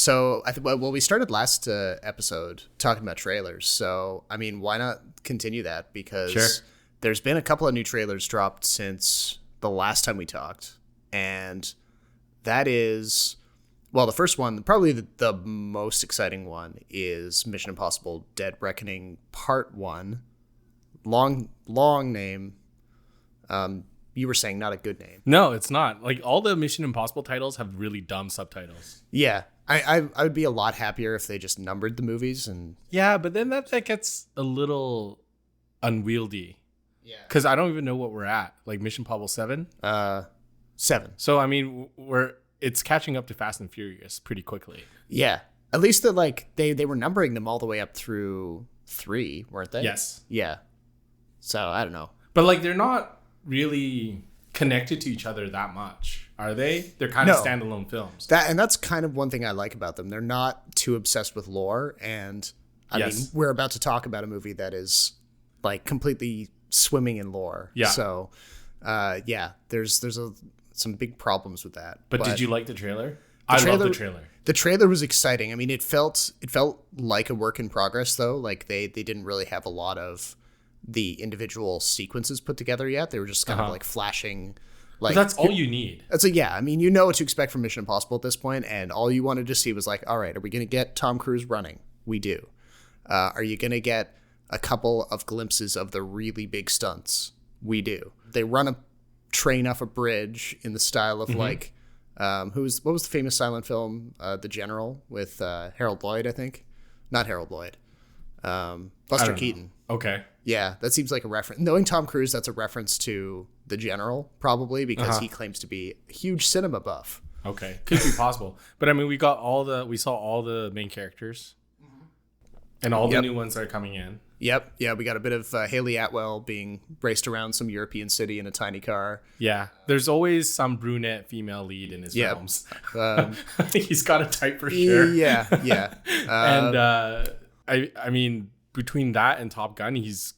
So we started last episode talking about trailers. So I mean, why not continue that? Because there's been a couple of new trailers dropped since the last time we talked, and that is, well, the first one, probably the most exciting one, is Mission Impossible: Dead Reckoning Part 1. Long name. You were saying not a good name. No, it's not. Like, all the Mission Impossible titles have really dumb subtitles. Yeah. I would be a lot happier if they just numbered the movies. And yeah, but then that gets a little unwieldy. Yeah. Because I don't even know what we're at. Like, Mission Impossible 7? 7. So, I mean, it's catching up to Fast and Furious pretty quickly. Yeah. At least they were numbering them all the way up through 3, weren't they? Yes. Yeah. So, I don't know. But, like, they're not really connected to each other that much, are they? They're kind of standalone films. That's kind of one thing I like about them. They're not too obsessed with lore, and I mean, we're about to talk about a movie that is like completely swimming in lore. Yeah. So, there's some big problems with that. But did you like the trailer? I love the trailer. The trailer was exciting. I mean, it felt like a work in progress, though. Like they didn't really have a lot of the individual sequences put together yet. They were just kind of like flashing. Like, but that's all you need. I mean, you know what to expect from Mission Impossible at this point, and all you wanted to see was like, all right, are we going to get Tom Cruise running? We do. Are you going to get a couple of glimpses of the really big stunts? We do. They run a train off a bridge in the style of like, what was the famous silent film, The General, with Harold Lloyd, I think? Not Harold Lloyd. Buster Keaton. Okay. Yeah, that seems like a reference. Knowing Tom Cruise, that's a reference to The General, probably, because he claims to be a huge cinema buff. Okay, could be possible. But I mean, we saw all the main characters, and all the new ones that are coming in. Yep. Yeah, we got a bit of Haley Atwell being raced around some European city in a tiny car. Yeah, there's always some brunette female lead in his films. He's got a type for sure. Yeah. And I mean, between that and Top Gun, he's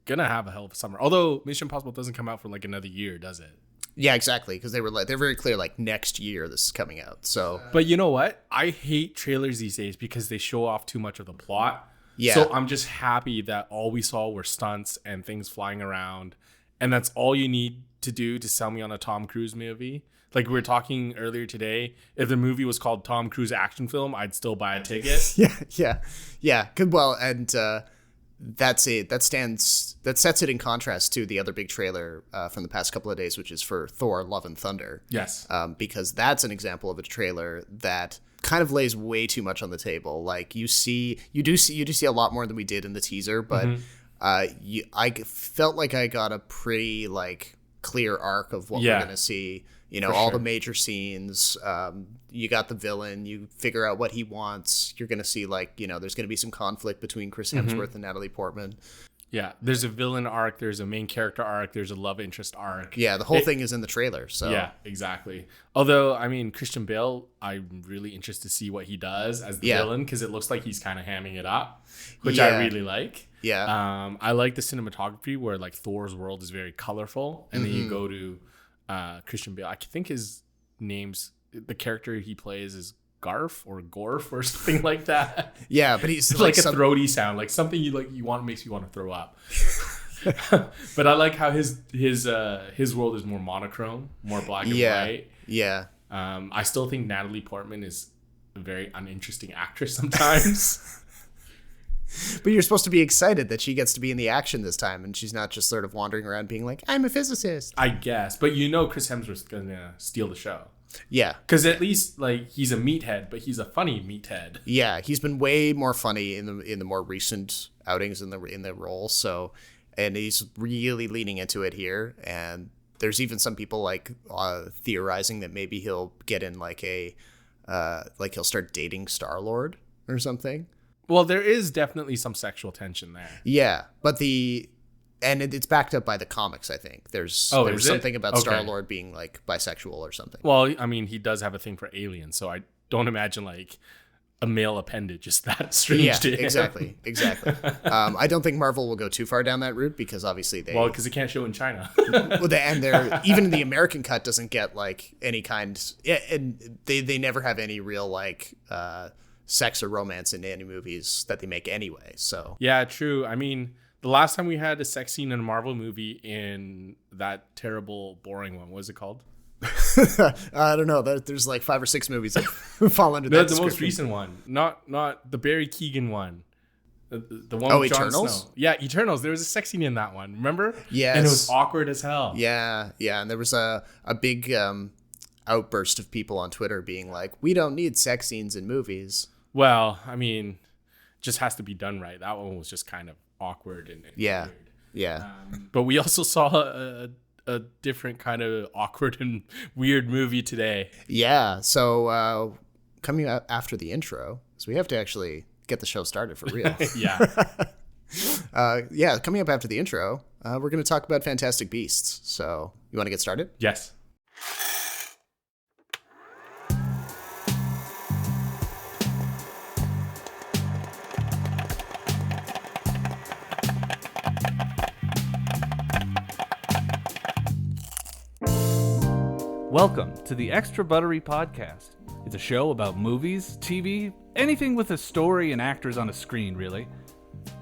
gonna have a hell of a summer. Although Mission Impossible doesn't come out for like another year, does it? Yeah, exactly. Because they're very clear, like next year this is coming out. So, but you know what? I hate trailers these days because they show off too much of the plot. Yeah. So I'm just happy that all we saw were stunts and things flying around, and that's all you need to do to sell me on a Tom Cruise movie. Like we were talking earlier today, if the movie was called Tom Cruise Action Film, I'd still buy a ticket. Yeah. Good. Well, and that's it. That sets it in contrast to the other big trailer from the past couple of days, which is for Thor: Love and Thunder. Yes. Because that's an example of a trailer that kind of lays way too much on the table. Like you do see a lot more than we did in the teaser, but I felt like I got a pretty like clear arc of what we're gonna see. You know, all the major scenes, you got the villain, you figure out what he wants. You're going to see, like, you know, there's going to be some conflict between Chris Hemsworth and Natalie Portman. Yeah, there's a villain arc, there's a main character arc, there's a love interest arc. Yeah, the whole thing is in the trailer. So yeah, exactly. Although, I mean, Christian Bale, I'm really interested to see what he does as the villain, because it looks like he's kind of hamming it up, which I really like. Yeah. I like the cinematography where, like, Thor's world is very colorful, and then you go to Christian Bale. I think his name's, the character he plays is Garf or Gorf or something like that. Yeah, but he's like a throaty sound, like something makes you want to throw up. But I like how his world is more monochrome, more black and white. Yeah. I still think Natalie Portman is a very uninteresting actress sometimes. But you're supposed to be excited that she gets to be in the action this time, and she's not just sort of wandering around being like, I'm a physicist. I guess. But you know Chris Hemsworth's going to steal the show. Yeah. Because at least, like, he's a meathead, but he's a funny meathead. Yeah, he's been way more funny in the more recent outings in the role. So, and he's really leaning into it here. And there's even some people, like, theorizing that maybe he'll get in, like, he'll start dating Star-Lord or something. Well, there is definitely some sexual tension there. Yeah, but it's backed up by the comics, I think. There's something about Star-Lord being like bisexual or something. Well, I mean, he does have a thing for aliens, so I don't imagine like a male appendage is that strange to him. Exactly. I don't think Marvel will go too far down that route because obviously because they can't show in China. And they're even the American cut doesn't get like any kind. Yeah, and they never have any real like sex or romance in any movies that they make anyway. So yeah, true. I mean, the last time we had a sex scene in a Marvel movie in that terrible, boring one, what was it called? I don't know. There's like 5 or 6 movies that fall under that. The most recent one, not the Barry Keoghan one. The one with Jon Eternals? Snow. Yeah, Eternals. There was a sex scene in that one. Remember? Yes. And it was awkward as hell. Yeah. And there was a big outburst of people on Twitter being like, "We don't need sex scenes in movies." Well, I mean, just has to be done right. That one was just kind of awkward and weird. Yeah. But we also saw a different kind of awkward and weird movie today. Yeah. So coming up after the intro, so we have to actually get the show started for real. Yeah. Coming up after the intro, we're going to talk about Fantastic Beasts. So you want to get started? Yes. Welcome to the Extra Buttery Podcast. It's a show about movies, TV, anything with a story and actors on a screen, really.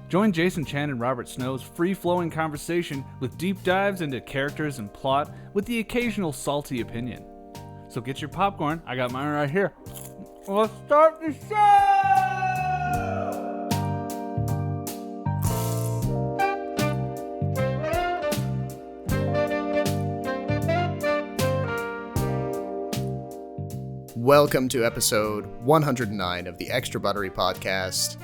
Join Jason Chan and Robert Snow's free-flowing conversation with deep dives into characters and plot with the occasional salty opinion. So get your popcorn, I got mine right here. Let's start the show! Welcome to episode 109 of the Extra Buttery Podcast.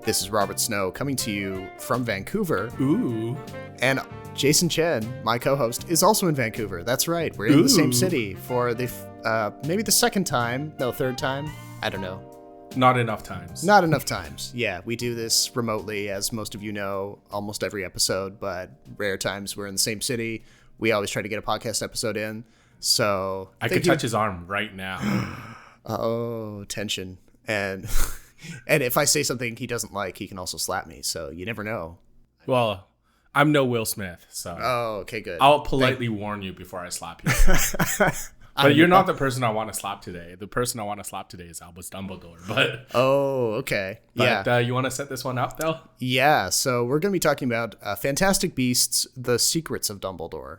This is Robert Snow coming to you from Vancouver. Ooh. And Jason Chen, my co-host, is also in Vancouver. That's right. We're in the same city for the maybe the third time. I don't know. Not enough times. Not enough times. Yeah, we do this remotely, as most of you know, almost every episode, but rare times we're in the same city. We always try to get a podcast episode in. So I could touch his arm right now. Oh, tension. And if I say something he doesn't like, he can also slap me. So you never know. Well, I'm no Will Smith, so. Oh, okay, good. I'll politely warn you before I slap you. But you're not the person I want to slap today. The person I want to slap today is Albus Dumbledore. But okay. Yeah. You want to set this one up, though? Yeah. So we're going to be talking about Fantastic Beasts: The Secrets of Dumbledore.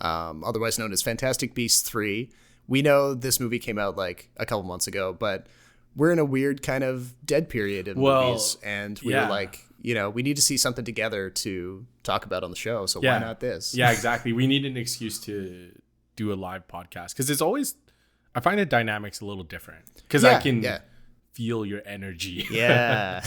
Otherwise known as Fantastic Beasts 3. We know this movie came out like a couple months ago, but we're in a weird kind of dead period in movies. And we were like, we need to see something together to talk about on the show. So why not this? Yeah, exactly. We need an excuse to do a live podcast because it's always, I find the dynamics a little different because I can feel your energy. Yeah.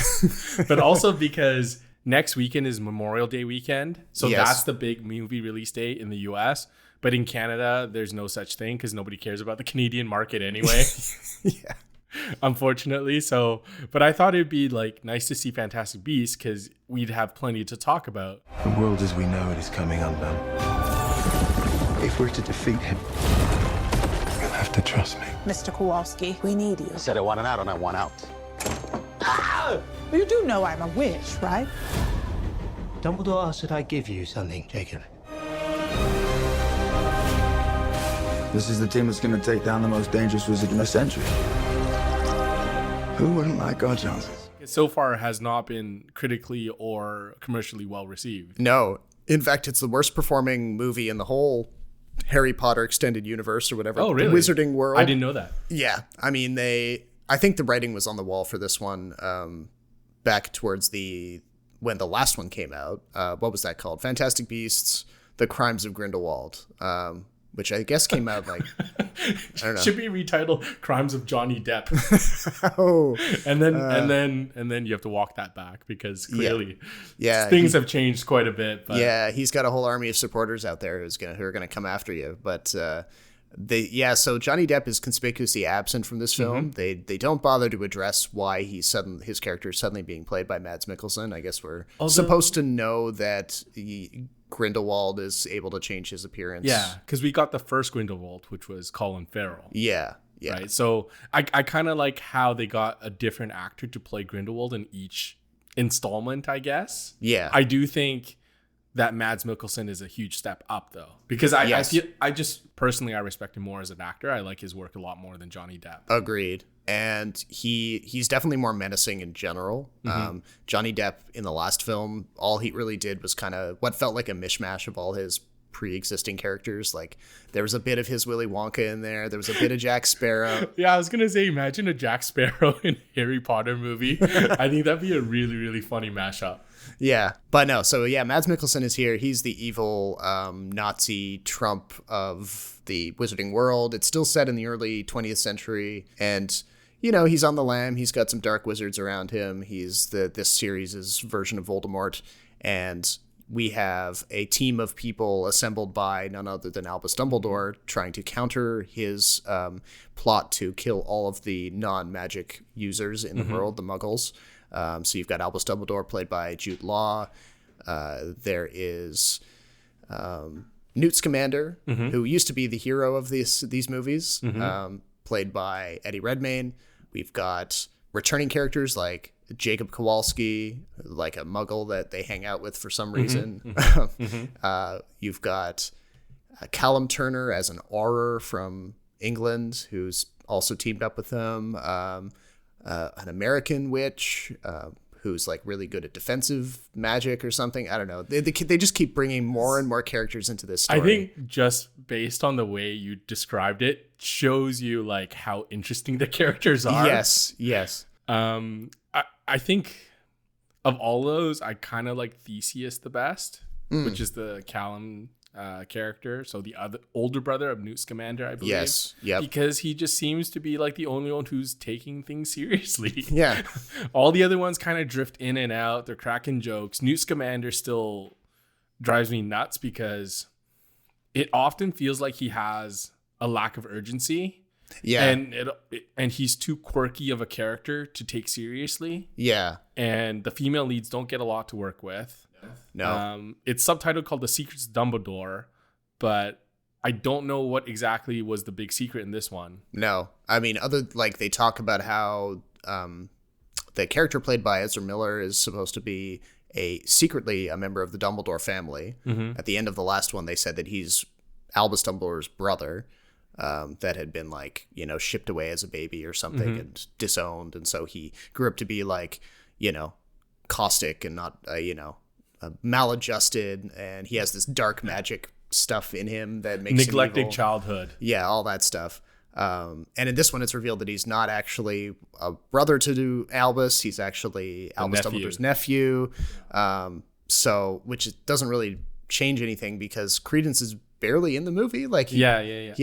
But also because next weekend is Memorial Day weekend. So that's the big movie release date in the US. But in Canada, there's no such thing because nobody cares about the Canadian market anyway. Yeah. Unfortunately. So, but I thought it'd be like nice to see Fantastic Beasts because we'd have plenty to talk about. The world as we know it is coming undone. If we're to defeat him, you'll have to trust me. Mr. Kowalski, we need you. I said I want an out and I want out. You do know I'm a witch, right? Dumbledore asked that I give you something, Jacob. This is the team that's going to take down the most dangerous wizard in the century. Who wouldn't like our chances? So far has not been critically or commercially well received. No. In fact, it's the worst performing movie in the whole Harry Potter extended universe or whatever. Oh, really? The Wizarding World. I didn't know that. Yeah. I mean, I think the writing was on the wall for this one back towards when the last one came out. What was that called? Fantastic Beasts: The Crimes of Grindelwald, which I guess came out like I don't know. Should be retitled "Crimes of Johnny Depp." Oh, and then you have to walk that back because clearly, things have changed quite a bit. But. Yeah, he's got a whole army of supporters out there who are gonna come after you, but. So Johnny Depp is conspicuously absent from this film. Mm-hmm. They don't bother to address why his character is suddenly being played by Mads Mikkelsen. I guess we're supposed to know that Grindelwald is able to change his appearance. Yeah, because we got the first Grindelwald, which was Colin Farrell. Yeah. Yeah. Right. So I kind of like how they got a different actor to play Grindelwald in each installment, I guess. Yeah. I do think that Mads Mikkelsen is a huge step up, though, because I feel I just personally I respect him more as an actor. I like his work a lot more than Johnny Depp. Agreed. And he's definitely more menacing in general. Johnny Depp in the last film, all he really did was kind of what felt like a mishmash of all his pre-existing characters. Like there was a bit of his Willy Wonka in there. There was a bit of Jack Sparrow. Yeah, I was gonna say, imagine a Jack Sparrow in a Harry Potter movie. I think that'd be a really, really funny mashup. Yeah, but no. So yeah, Mads Mikkelsen is here. He's the evil Nazi Trump of the wizarding world. It's still set in the early 20th century, and he's on the lam. He's got some dark wizards around him. He's this series' version of Voldemort, and we have a team of people assembled by none other than Albus Dumbledore trying to counter his plot to kill all of the non-magic users in the world, the Muggles. So you've got Albus Dumbledore, played by Jude Law. There is Newt Scamander, who used to be the hero of these movies, played by Eddie Redmayne. We've got returning characters like Jacob Kowalski, like a Muggle that they hang out with for some reason. You've got Callum Turner as an Auror from England, who's also teamed up with them. An American witch who's like really good at defensive magic or something. I don't know. They just keep bringing more and more characters into this story. I think just based on the way you described it shows you like how interesting the characters are. Yes. I think of all those, I kind of like Theseus the best, which is the Callum character. So the older brother of Newt Scamander, I believe. Yes. Yep. Because he just seems to be like the only one who's taking things seriously. Yeah. All the other ones kind of drift in and out. They're cracking jokes. Newt Scamander still drives me nuts because it often feels like he has a lack of urgency. Yeah. And he's too quirky of a character to take seriously. Yeah. And the female leads don't get a lot to work with. No. It's subtitled called The Secrets of Dumbledore, but I don't know what exactly was the big secret in this one. No. I mean, they talk about how the character played by Ezra Miller is supposed to be secretly a member of the Dumbledore family. At the end of the last one, they said that he's Albus Dumbledore's brother. That had been shipped away as a baby or something and disowned. And so he grew up to be caustic and not, maladjusted. And he has this dark magic stuff in him that makes neglected him evil. Childhood. Yeah, all that stuff. And in this one, it's revealed that he's not actually a brother to Albus. He's actually Albus Dumbledore's nephew. Which doesn't really change anything because Credence is barely in the movie.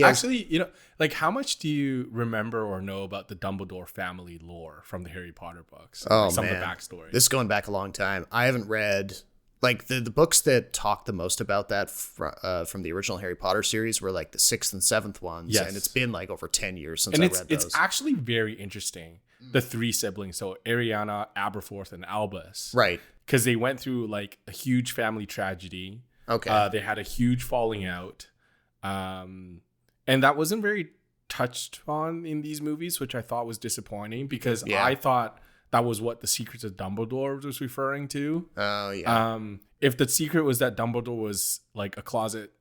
Actually, how much do you remember or know about the Dumbledore family lore from the Harry Potter books? Some of the backstory. This is going back a long time. I haven't read the books that talk the most about that from the original Harry Potter series were like the 6th and 7th ones. Yes. And it's been like over 10 years since I read those. It's actually very interesting. The three siblings, so Ariana, Aberforth, and Albus. Right. Because they went through like a huge family tragedy. Okay. They had a huge falling out. And that wasn't very touched on in these movies, which I thought was disappointing because I thought that was what the Secrets of Dumbledore was referring to. Oh, yeah. If the secret was that Dumbledore was like a closet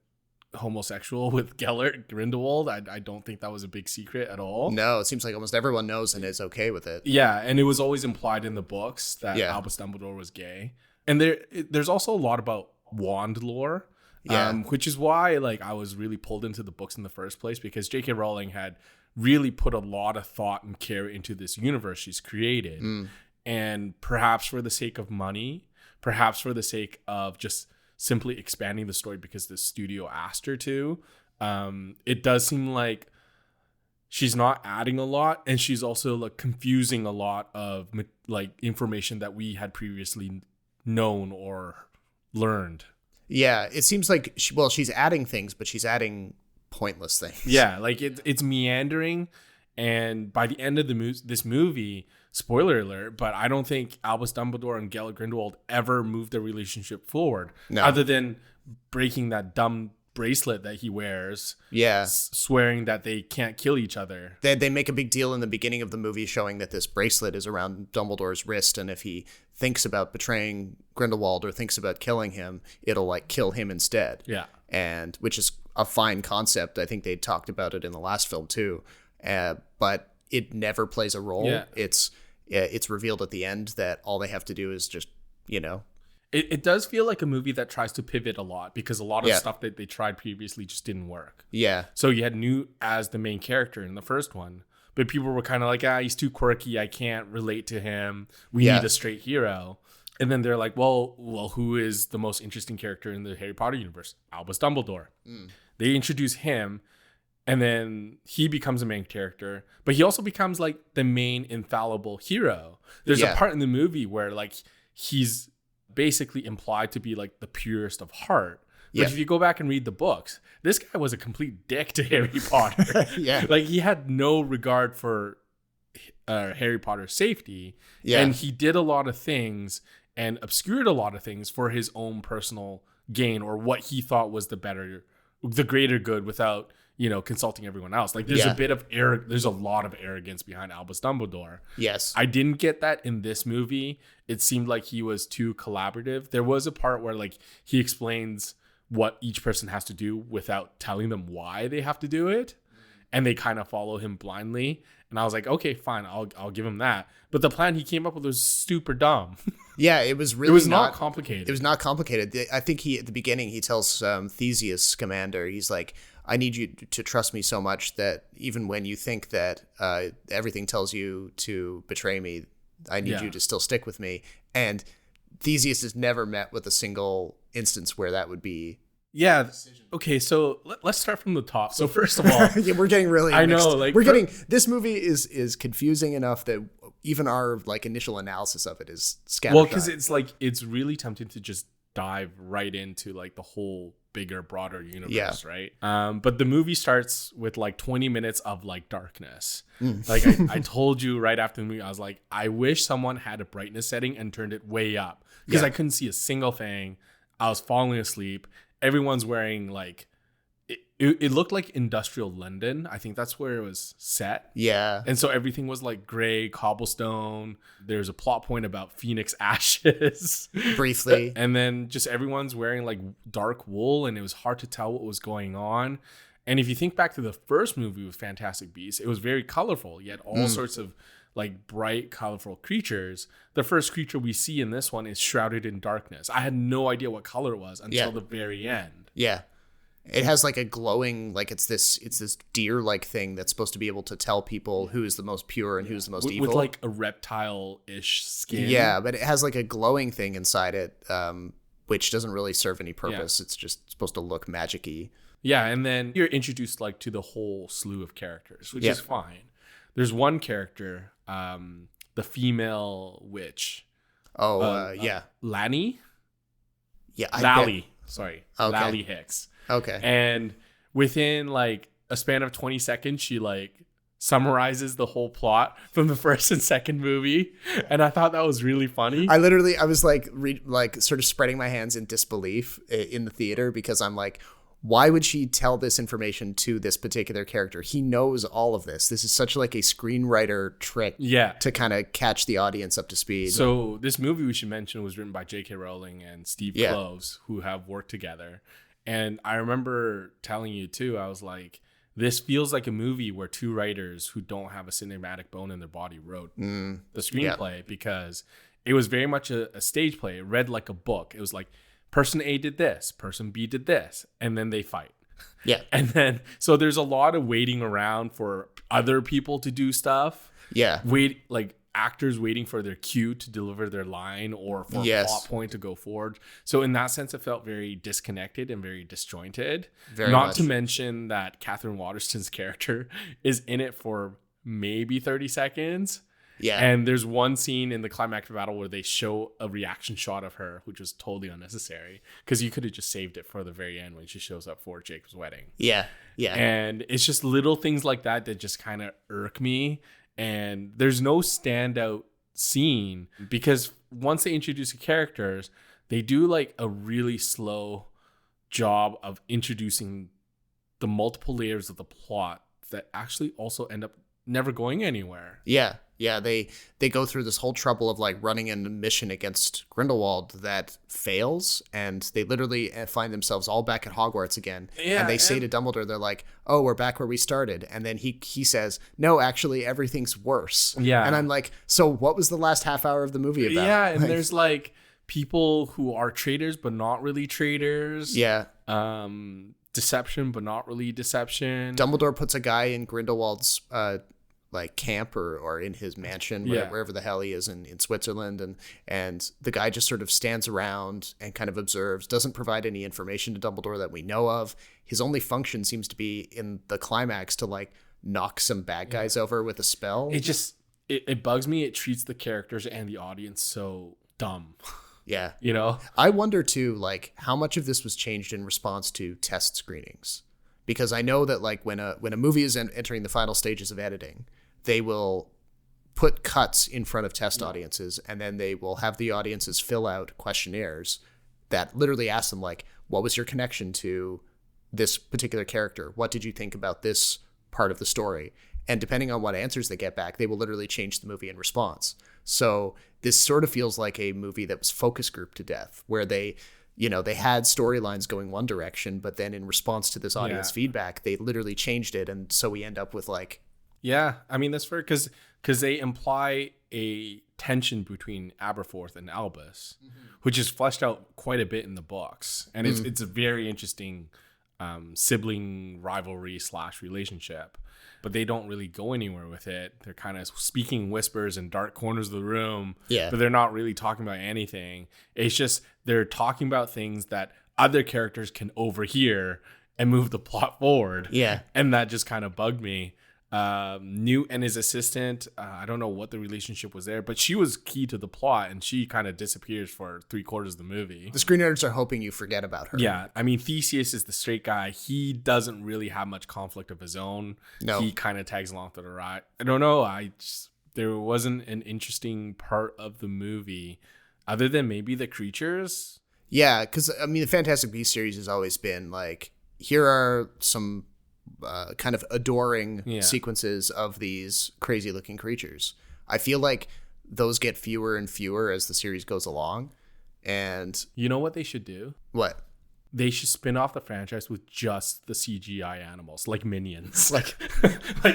homosexual with Gellert Grindelwald, I don't think that was a big secret at all. No, it seems like almost everyone knows and is okay with it. Yeah, and it was always implied in the books that Albus Dumbledore was gay. And there's also a lot about wand lore. Which is why I was really pulled into the books in the first place because J.K. Rowling had really put a lot of thought and care into this universe she's created. And perhaps for the sake of money, perhaps for the sake of just simply expanding the story because the studio asked her to, it does seem like she's not adding a lot, and she's also confusing a lot of information that we had previously known or learned. Yeah, it seems like she's adding things, but she's adding pointless things. Yeah, it's meandering, and by the end of this movie, spoiler alert, but I don't think Albus Dumbledore and Gellert Grindelwald ever moved their relationship forward, other than breaking that dumb bracelet that he wears. Yeah. Swearing that they can't kill each other. They make a big deal in the beginning of the movie showing that this bracelet is around Dumbledore's wrist, and if he thinks about betraying Grindelwald or thinks about killing him, it'll like kill him instead. Yeah. And which is a fine concept. I think they talked about it in the last film too. But it never plays a role. Yeah. It's revealed at the end that all they have to do is just, It does feel like a movie that tries to pivot a lot because a lot of Yeah. stuff that they tried previously just didn't work. Yeah. So you had Newt as the main character in the first one, but people were kind of like, he's too quirky. I can't relate to him. We Yeah. need a straight hero. And then they're like, well, who is the most interesting character in the Harry Potter universe? Albus Dumbledore. They introduce him, and then he becomes a main character, but he also becomes like the main infallible hero. There's a part in the movie where like he's basically implied to be like the purest of heart. But if you go back and read the books, this guy was a complete dick to Harry Potter. Yeah. Like he had no regard for Harry Potter's safety. Yeah. And he did a lot of things and obscured a lot of things for his own personal gain or what he thought was the greater good without, consulting everyone else. Like there's there's a lot of arrogance behind Albus Dumbledore. Yes. I didn't get that in this movie. It seemed like he was too collaborative. There was a part where like he explains what each person has to do without telling them why they have to do it. And they kind of follow him blindly. And I was like, okay, fine, I'll give him that. But the plan he came up with was super dumb. Yeah, it was really it was not complicated. It was not complicated. I think at the beginning he tells Theseus, Commander, he's like, I need you to trust me so much that even when you think that everything tells you to betray me, I need you to still stick with me. And Theseus has never met with a single instance where that would be. Yeah. Okay, so let's start from the top. So first of all, yeah, we're getting really I mixed. know, like this movie is confusing enough that even our like initial analysis of it is scattershot. Well, because it's really tempting to just dive right into like the whole bigger, broader universe, right? But the movie starts with like 20 minutes of like darkness. Like I told you right after the movie, I was like, I wish someone had a brightness setting and turned it way up because I couldn't see a single thing. I was falling asleep. Everyone's wearing like it looked like industrial London. I think that's where it was set. Yeah. And so everything was like gray, cobblestone. There's a plot point about Phoenix ashes. Briefly. And then just everyone's wearing like dark wool and it was hard to tell what was going on. And if you think back to the first movie with Fantastic Beasts, it was very colorful. You had all sorts of like bright, colorful creatures. The first creature we see in this one is shrouded in darkness. I had no idea what color it was until the very end. Yeah. It has like a glowing, like it's this deer-like thing that's supposed to be able to tell people who is the most pure and who's the most evil. With like a reptile-ish skin. Yeah, but it has like a glowing thing inside it, which doesn't really serve any purpose. Yeah. It's just supposed to look magic-y. Yeah, and then you're introduced like to the whole slew of characters, which is fine. There's one character, the female witch. Lanny? Yeah. Lally. Sorry. Okay. Lally Hicks. Okay. And within like a span of 20 seconds, she like summarizes the whole plot from the first and second movie. And I thought that was really funny. I was like, sort of spreading my hands in disbelief in the theater because I'm like, why would she tell this information to this particular character? He knows all of this. This is such like a screenwriter trick to kind of catch the audience up to speed. So this movie we should mention was written by J.K. Rowling and Steve Kloves, who have worked together. And I remember telling you too, I was like, this feels like a movie where two writers who don't have a cinematic bone in their body wrote the screenplay because it was very much a stage play. It read like a book. It was like, person A did this, person B did this, and then they fight. Yeah. And then, so there's a lot of waiting around for other people to do stuff. Yeah. Like actors waiting for their cue to deliver their line or for a plot point to go forward. So in that sense, it felt very disconnected and very disjointed. Not to mention that Catherine Waterston's character is in it for maybe 30 seconds. Yeah. And there's one scene in the climactic battle where they show a reaction shot of her, which was totally unnecessary because you could have just saved it for the very end when she shows up for Jacob's wedding. Yeah. Yeah. And it's just little things like that that just kind of irk me. And there's no standout scene because once they introduce the characters, they do like a really slow job of introducing the multiple layers of the plot that actually also end up never going anywhere. Yeah. They go through this whole trouble of like running a mission against Grindelwald that fails, and they literally find themselves all back at Hogwarts again. Yeah, and they say to Dumbledore, they're like, "Oh, we're back where we started." And then he says, "No, actually, everything's worse." Yeah. And I'm like, so what was the last half hour of the movie about? Yeah, and there's like people who are traitors but not really traitors. Yeah. Deception but not really deception. Dumbledore puts a guy in Grindelwald's like camp or in his mansion, wherever the hell he is in Switzerland, and the guy just sort of stands around and kind of observes, doesn't provide any information to Dumbledore that we know of. His only function seems to be in the climax to like knock some bad guys over with a spell. It bugs me. It treats the characters and the audience so dumb. Yeah. You know? I wonder too, like, how much of this was changed in response to test screenings, because I know that like when a movie is entering the final stages of editing, they will put cuts in front of test audiences, and then they will have the audiences fill out questionnaires that literally ask them like, what was your connection to this particular character? What did you think about this part of the story? And depending on what answers they get back, they will literally change the movie in response. So this sort of feels like a movie that was focus grouped to death, where they had storylines going one direction, but then in response to this audience feedback, they literally changed it. And so we end up with like, yeah, I mean, that's fair because they imply a tension between Aberforth and Albus, which is fleshed out quite a bit in the books. And it's a very interesting sibling rivalry / relationship. But they don't really go anywhere with it. They're kind of speaking whispers in dark corners of the room. Yeah. But they're not really talking about anything. It's just they're talking about things that other characters can overhear and move the plot forward. Yeah. And that just kind of bugged me. Newt and his assistant, I don't know what the relationship was there, but she was key to the plot, and she kind of disappears for 3/4 of the movie. The screenwriters are hoping you forget about her. Yeah, I mean, Theseus is the straight guy. He doesn't really have much conflict of his own. No. He kind of tags along for the ride. I don't know. There wasn't an interesting part of the movie other than maybe the creatures. Yeah, because I mean, the Fantastic Beasts series has always been like, here are some kind of adoring sequences of these crazy looking creatures. I feel like those get fewer and fewer as the series goes along. And you know what they should do? What? They should spin off the franchise with just the CGI animals, like Minions. like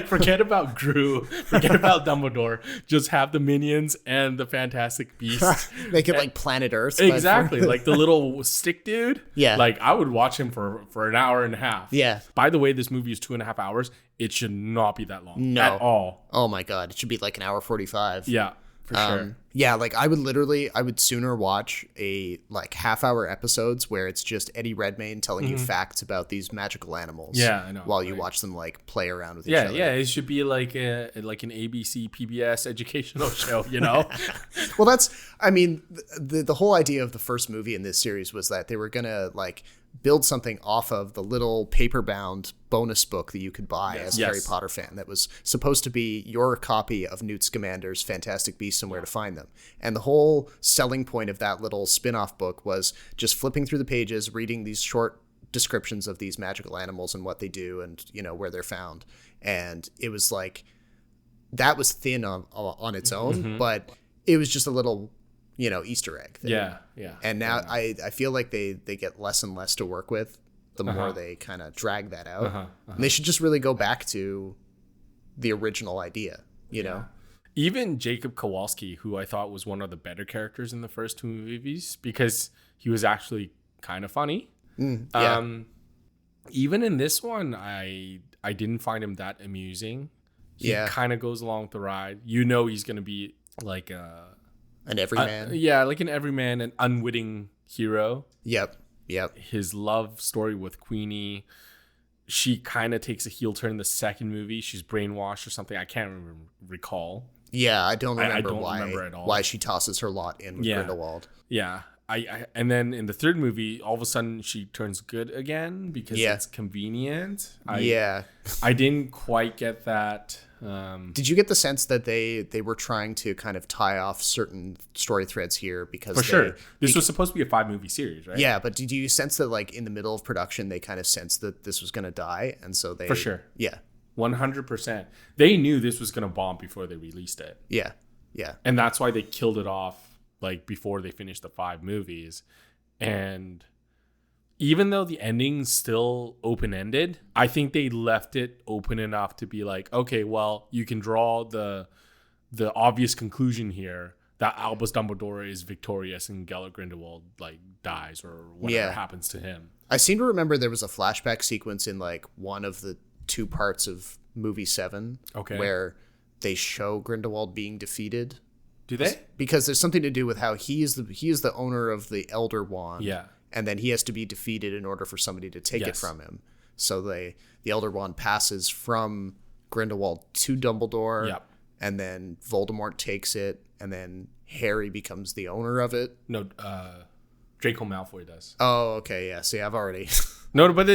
forget about Gru, forget about Dumbledore. Just have the Minions and the Fantastic Beasts. Make it like Planet Earth. Exactly, like the little stick dude. Yeah. Like I would watch him for an hour and a half. Yeah. By the way, this movie is 2.5 hours. It should not be that long at all. Oh my God. It should be like an hour 45. Yeah. For sure. Yeah, like I would sooner watch a like half-hour episodes where it's just Eddie Redmayne telling you facts about these magical animals. Yeah, I know. While you watch them like play around with each other. Yeah, it should be like an ABC PBS educational show, you know? Well, that's, I mean, the whole idea of the first movie in this series was that they were gonna like build something off of the little paper-bound bonus book that you could buy as a Harry Potter fan that was supposed to be your copy of Newt Scamander's Fantastic Beasts and Where to Find Them. And the whole selling point of that little spin-off book was just flipping through the pages, reading these short descriptions of these magical animals and what they do and, you know, where they're found. And it was like, that was thin on its own, but it was just a little, you know, Easter egg thing. Yeah. And now I feel like they get less and less to work with the more they kind of drag that out. And they should just really go back to the original idea, you know? Even Jacob Kowalski, who I thought was one of the better characters in the first two movies, because he was actually kind of funny. Even in this one, I didn't find him that amusing. He kind of goes along with the ride. You know he's going to be like an everyman. Like an everyman, an unwitting hero. Yep. His love story with Queenie, she kind of takes a heel turn in the second movie. She's brainwashed or something. I can't recall. Yeah, I don't remember I don't remember at all why she tosses her lot in with Grindelwald. Yeah. And then in the third movie, all of a sudden she turns good again because it's convenient. I didn't quite get that Did you get the sense that they were trying to kind of tie off certain story threads here because For sure. This was supposed to be a 5-movie series, right? Yeah, but did you sense that like in the middle of production they kind of sensed that this was going to die, and so they For sure. Yeah. 100%. They knew this was going to bomb before they released it. Yeah. Yeah. And that's why they killed it off like before they finished the 5 movies. And even though the ending's still open-ended, I think they left it open enough to be like, okay, well, you can draw the obvious conclusion here that Albus Dumbledore is victorious and Gellert Grindelwald like dies or whatever happens to him. I seem to remember there was a flashback sequence in like one of the 2 parts of movie 7 where they show Grindelwald being defeated. Do they? Because there's something to do with how he is the owner of the Elder Wand. Yeah. And then he has to be defeated in order for somebody to take it from him. So the Elder Wand passes from Grindelwald to Dumbledore. Yep. And then Voldemort takes it, and then Harry becomes the owner of it. No, Draco Malfoy does. Oh, okay, yeah. See, I've already No, but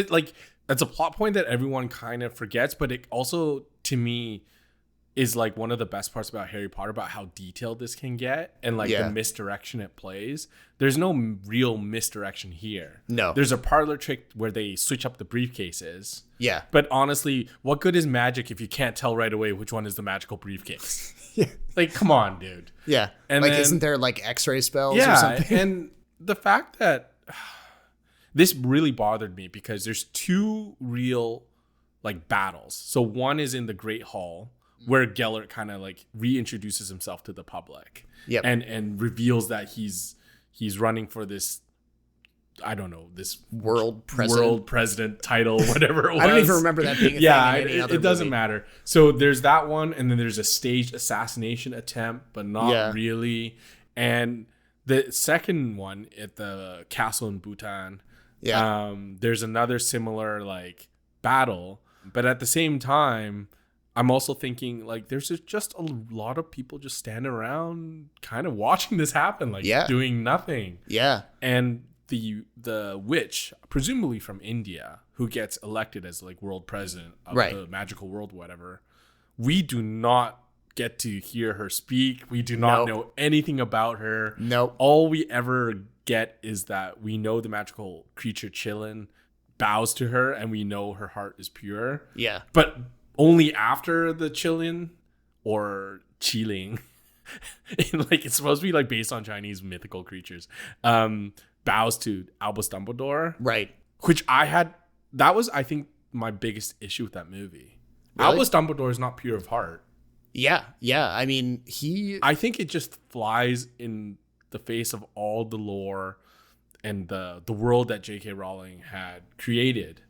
that's a plot point that everyone kind of forgets, but it also, to me, is like one of the best parts about Harry Potter, about how detailed this can get and like the misdirection it plays. There's no real misdirection here. No. There's a parlor trick where they switch up the briefcases. Yeah. But honestly, what good is magic if you can't tell right away which one is the magical briefcase? Yeah. Like, come on, dude. Yeah. And like, then, isn't there like X-ray spells or something? And the fact that this really bothered me because there's 2 real like battles. So one is in the Great Hall, where Gellert kind of like reintroduces himself to the public, and reveals that he's running for this, I don't know, this world president title, whatever it was. I don't even remember that being a thing in any other it doesn't movie. matter. So there's that one, and then there's a staged assassination attempt, but not really. And the second one at the castle in Bhutan, there's another similar like battle, but at the same time, I'm also thinking like there's just a lot of people just standing around kind of watching this happen, like doing nothing. Yeah. And the witch, presumably from India, who gets elected as like world president of the magical world, whatever, we do not get to hear her speak. We do not know anything about her. Nope. All we ever get is that we know the magical creature Chillin bows to her and we know her heart is pure. Yeah. But only after the Chillin or Qiling, like it's supposed to be like based on Chinese mythical creatures, bows to Albus Dumbledore. Right. Which that was, I think, my biggest issue with that movie. Really? Albus Dumbledore is not pure of heart. Yeah. Yeah. I mean, I think it just flies in the face of all the lore and the world that J.K. Rowling had created.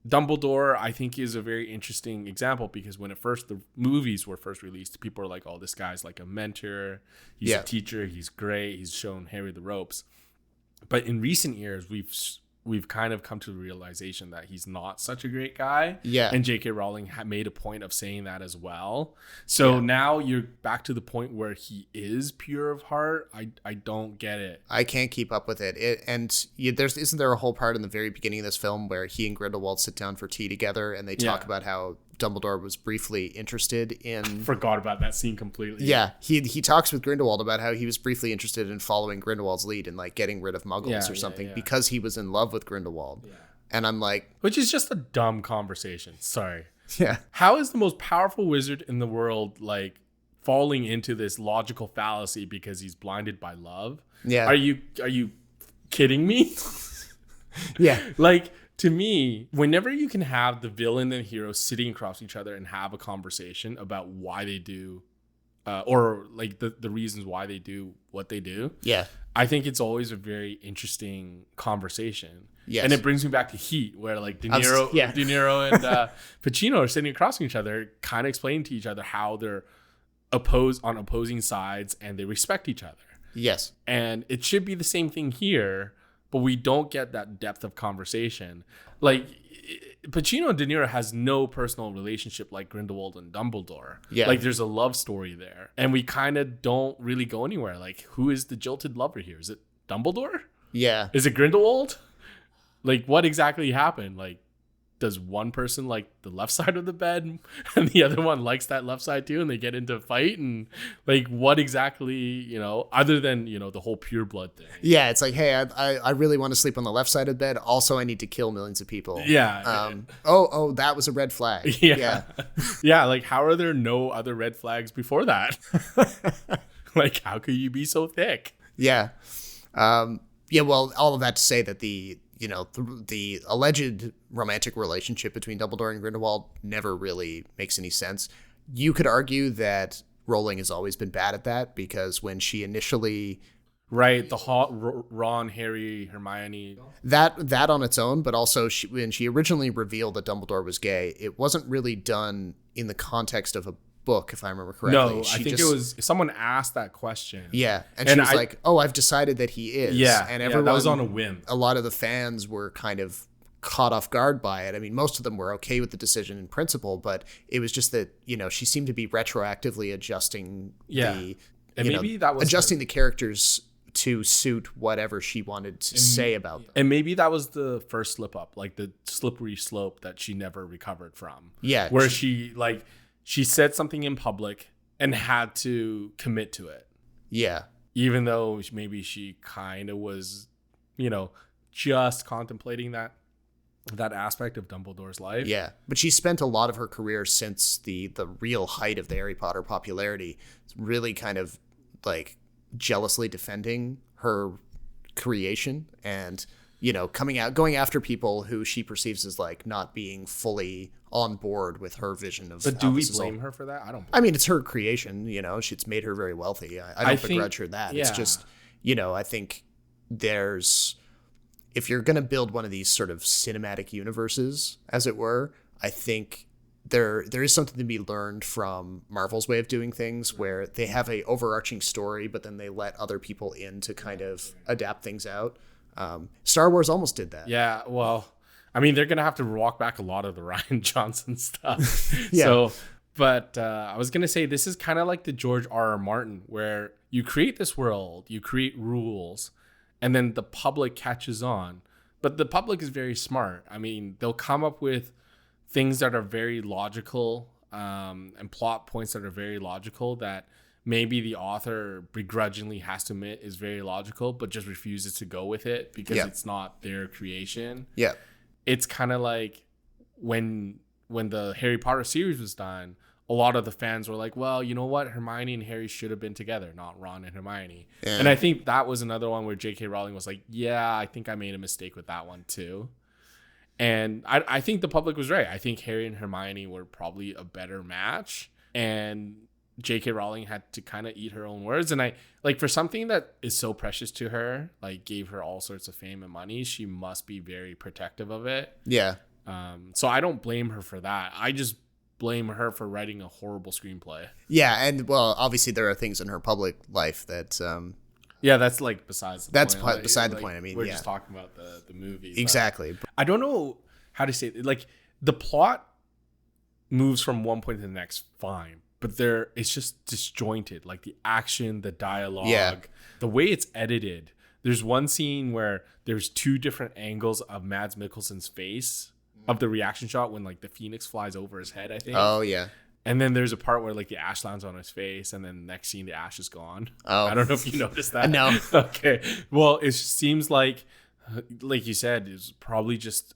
Dumbledore, I think, is a very interesting example because when the movies were first released, people were like, oh, this guy's like a mentor. He's a teacher. He's great. He's shown Harry the ropes. But in recent years, we've kind of come to the realization that he's not such a great guy. Yeah. And J.K. Rowling made a point of saying that as well. So now you're back to the point where he is pure of heart. I don't get it. I can't keep up with it. Isn't there a whole part in the very beginning of this film where he and Grindelwald sit down for tea together and they talk about how Dumbledore was briefly interested in... Forgot about that scene completely. Yeah, he talks with Grindelwald about how he was briefly interested in following Grindelwald's lead and like getting rid of Muggles or something because he was in love with Grindelwald. Yeah. And I'm like... Which is just a dumb conversation. Sorry. Yeah. How is the most powerful wizard in the world like falling into this logical fallacy because he's blinded by love? Yeah. Are you kidding me? Yeah. Like... To me, whenever you can have the villain and hero sitting across each other and have a conversation about why they do, or like the reasons why they do what they do, I think it's always a very interesting conversation. Yes. And it brings me back to Heat, where like De Niro and Pacino are sitting across from each other, kind of explaining to each other how they're on opposing sides and they respect each other. Yes. And it should be the same thing here. But we don't get that depth of conversation. Like, Pacino and De Niro has no personal relationship like Grindelwald and Dumbledore. Yeah. Like, there's a love story there. And we kind of don't really go anywhere. Like, who is the jilted lover here? Is it Dumbledore? Yeah. Is it Grindelwald? Like, what exactly happened? Like, does one person like the left side of the bed and the other one likes that left side too, and they get into a fight? And like, what exactly, you know, other than, you know, the whole pure blood thing? Yeah, it's like, hey, I really want to sleep on the left side of the bed. Also, I need to kill millions of people. Yeah. Oh, that was a red flag. Yeah. Yeah, like, how are there no other red flags before that? Like, how could you be so thick? Yeah. Well, all of that to say that the alleged romantic relationship between Dumbledore and Grindelwald never really makes any sense. You could argue that Rowling has always been bad at that, because when she initially... Right, the hot Ron, Harry, Hermione. That on its own, but also when she originally revealed that Dumbledore was gay, it wasn't really done in the context of a book, if I remember correctly. No, I think it was someone asked that question. Yeah, and she was like, "Oh, I've decided that he is." Yeah, and everyone, that was on a whim. A lot of the fans were kind of caught off guard by it. I mean, most of them were okay with the decision in principle, but it was just that, you know, she seemed to be retroactively adjusting the characters to suit whatever she wanted to say about them. And maybe that was the first slip up, like the slippery slope that she never recovered from. Yeah, where she said something in public and had to commit to it. Yeah. Even though maybe she kind of was, you know, just contemplating that aspect of Dumbledore's life. Yeah. But she spent a lot of her career since the real height of the Harry Potter popularity really kind of like jealously defending her creation and, you know, going after people who she perceives as like not being fully on board with her vision of. But do we blame her for that? I mean, it's her creation, you know, it's made her very wealthy. I don't begrudge her that. Yeah. It's just, you know, I think if you're going to build one of these sort of cinematic universes, as it were, I think there is something to be learned from Marvel's way of doing things, where they have a overarching story, but then they let other people in to kind of adapt things out. Star Wars almost did that. Yeah, well, I mean, they're going to have to walk back a lot of the Rian Johnson stuff. Yeah. So, but I was going to say, this is kind of like the George R.R. Martin, where you create this world, you create rules, and then the public catches on. But the public is very smart. I mean, they'll come up with things that are very logical, and plot points that are very logical that maybe the author begrudgingly has to admit is very logical, but just refuses to go with it because it's not their creation. Yeah. It's kind of like when the Harry Potter series was done, a lot of the fans were like, well, you know what? Hermione and Harry should have been together, not Ron and Hermione. Yeah. And I think that was another one where J.K. Rowling was like, yeah, I think I made a mistake with that one too. And I think the public was right. I think Harry and Hermione were probably a better match. And J.K. Rowling had to kind of eat her own words. And I like, for something that is so precious to her, like gave her all sorts of fame and money, she must be very protective of it. Yeah. So I don't blame her for that. I just blame her for writing a horrible screenplay. Yeah. And well, obviously there are things in her public life that, yeah, that's like besides the that's point. Beside the point. I mean, we're just talking about the movie. Exactly. I don't know how to say it. Like, the plot moves from one point to the next fine, but it's just disjointed. Like the action, the dialogue, the way it's edited. There's one scene where there's two different angles of Mads Mikkelsen's face of the reaction shot when like the Phoenix flies over his head, I think. Oh yeah. And then there's a part where like the ash lands on his face, and then the next scene the ash is gone. Oh, I don't know if you noticed that. No. Okay. Well, it seems like you said, it's probably just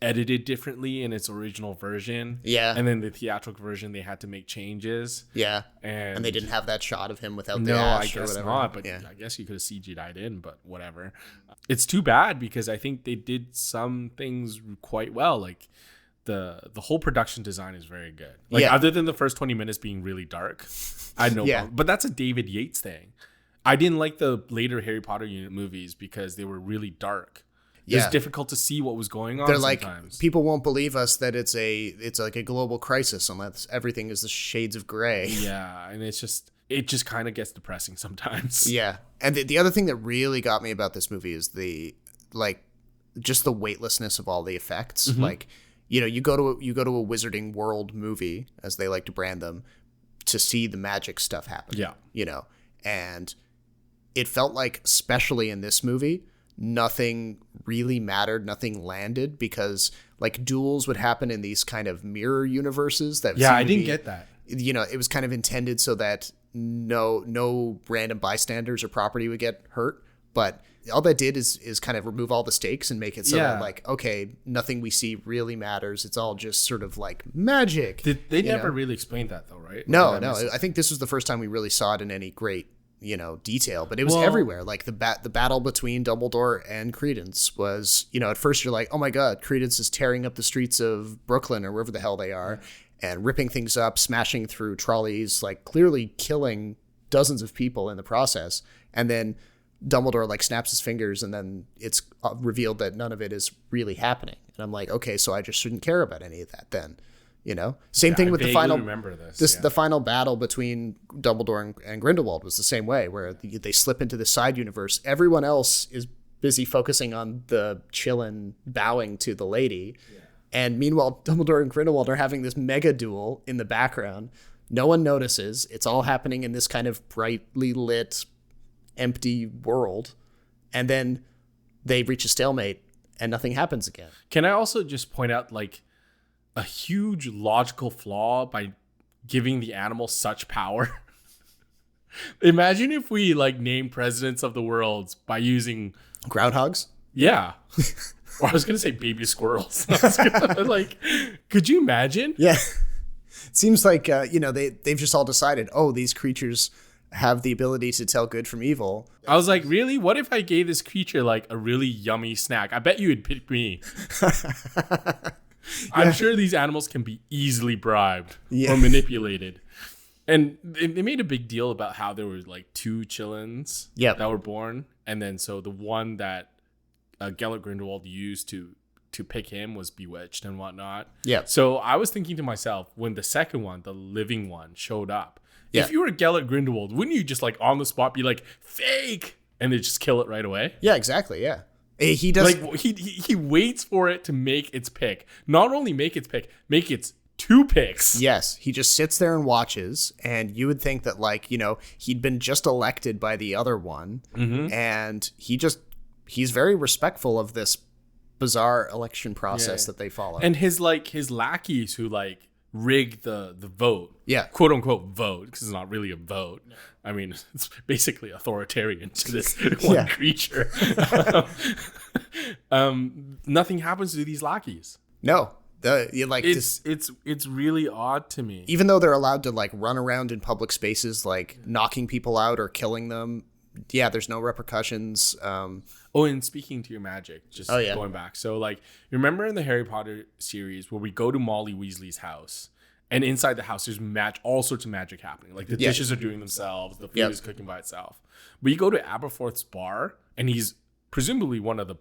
edited differently in its original version. Yeah. And then the theatrical version, they had to make changes. Yeah. And they didn't have that shot of him without the ash. No, I guess or not. But I guess you could have CG'd in, but whatever. It's too bad because I think they did some things quite well. Like the whole production design is very good. Like other than the first 20 minutes being really dark, I had no problem. But that's a David Yates thing. I didn't like the later Harry Potter movies because they were really dark. It's difficult to see what was going on. They're sometimes. Like, people won't believe us that it's like a global crisis unless everything is the shades of gray. Yeah, and it just kind of gets depressing sometimes. Yeah, and the other thing that really got me about this movie is just the weightlessness of all the effects. Mm-hmm. Like, you know, you go to a Wizarding World movie, as they like to brand them, to see the magic stuff happen. Yeah, you know, and it felt like, especially in this movie, nothing really mattered, nothing landed, because like duels would happen in these kind of mirror universes that I didn't get that. You know, it was kind of intended so that no random bystanders or property would get hurt, but all that did is kind of remove all the stakes and make it so that like, okay, nothing we see really matters. It's all just sort of like magic. They never really explained that though, right? No. I think this was the first time we really saw it in any great, detail, but it was everywhere. Like the battle between Dumbledore and Credence was, at first you're like, oh my God, Credence is tearing up the streets of Brooklyn or wherever the hell they are and ripping things up, smashing through trolleys, like clearly killing dozens of people in the process. And then Dumbledore like snaps his fingers and then it's revealed that none of it is really happening. And I'm like, okay, so I just shouldn't care about any of that then, Same thing with the final, the final battle between Dumbledore and Grindelwald was the same way, where they slip into the side universe. Everyone else is busy focusing on the chillin' bowing to the lady. Yeah. And meanwhile, Dumbledore and Grindelwald are having this mega duel in the background. No one notices. It's all happening in this kind of brightly lit, empty world, and then they reach a stalemate and nothing happens again. Can I also just point out like a huge logical flaw by giving the animal such power? Imagine if we like name presidents of the world by using groundhogs. Yeah. Or I was gonna say baby squirrels. Could you imagine? Yeah. It seems like they've just all decided, oh, these creatures have the ability to tell good from evil. I was like, really? What if I gave this creature like a really yummy snack? I bet you would pick me. I'm sure these animals can be easily bribed or manipulated. And they made a big deal about how there were like 2 Chillins that were born. And then so the one that Gellert Grindelwald used to pick him was bewitched and whatnot. Yeah. So I was thinking to myself, when the second one, the living one, showed up, if you were Gellert Grindelwald, wouldn't you just like on the spot be like, fake, and then just kill it right away? Yeah, exactly. Yeah. He does. Like he waits for it to make its pick. Not only make its pick, make its 2 picks. Yes. He just sits there and watches, and you would think that like, he'd been just elected by the other one, and he's very respectful of this bizarre election process that they follow. And his lackeys who like rig the vote, quote unquote vote, because it's not really a vote. No. I mean, it's basically authoritarian to this one creature. Nothing happens to these lackeys. No, it's really odd to me. Even though they're allowed to like run around in public spaces, like knocking people out or killing them. Yeah, there's no repercussions. And speaking to your magic, just going back. So, like, you remember in the Harry Potter series where we go to Molly Weasley's house, and inside the house there's all sorts of magic happening. Like, the dishes are doing themselves, the food is cooking by itself. But you go to Aberforth's bar, and he's presumably one of the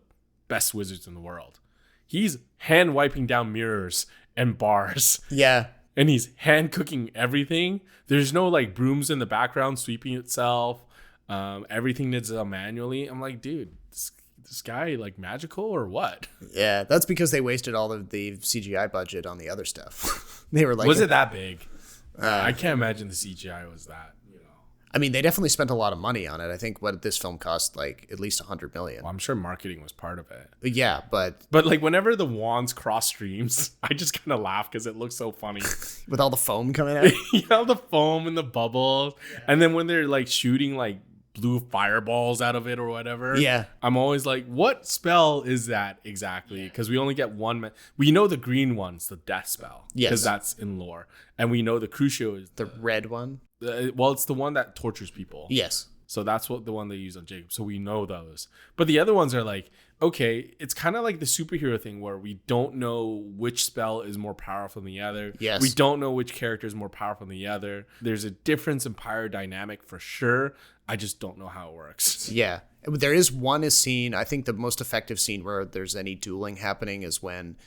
best wizards in the world. He's hand wiping down mirrors and bars. Yeah. And he's hand cooking everything. There's no, like, brooms in the background sweeping itself. Everything is done manually. I'm like, dude, this guy like magical or what? Yeah, that's because they wasted all of the CGI budget on the other stuff. They were like, was it that big? I can't imagine the CGI was that. I mean, they definitely spent a lot of money on it. I think what this film cost like at least $100 million. Well, I'm sure marketing was part of it. Yeah, but like whenever the wands cross streams, I just kind of laugh because it looks so funny with all the foam coming out. Yeah, the foam and the bubbles, and then when they're like shooting like blue fireballs out of it or whatever. Yeah. I'm always like, what spell is that exactly? Because we only get one. We know the green one's the death spell. Yes. Because that's in lore. And we know the Crucio is the red one. Well, it's the one that tortures people. Yes. So that's the one they use on Jacob. So we know those. But the other ones are like, okay, it's kind of like the superhero thing where we don't know which spell is more powerful than the other. Yes. We don't know which character is more powerful than the other. There's a difference in power dynamic for sure. I just don't know how it works. Yeah. There is one scene, I think the most effective scene where there's any dueling happening is when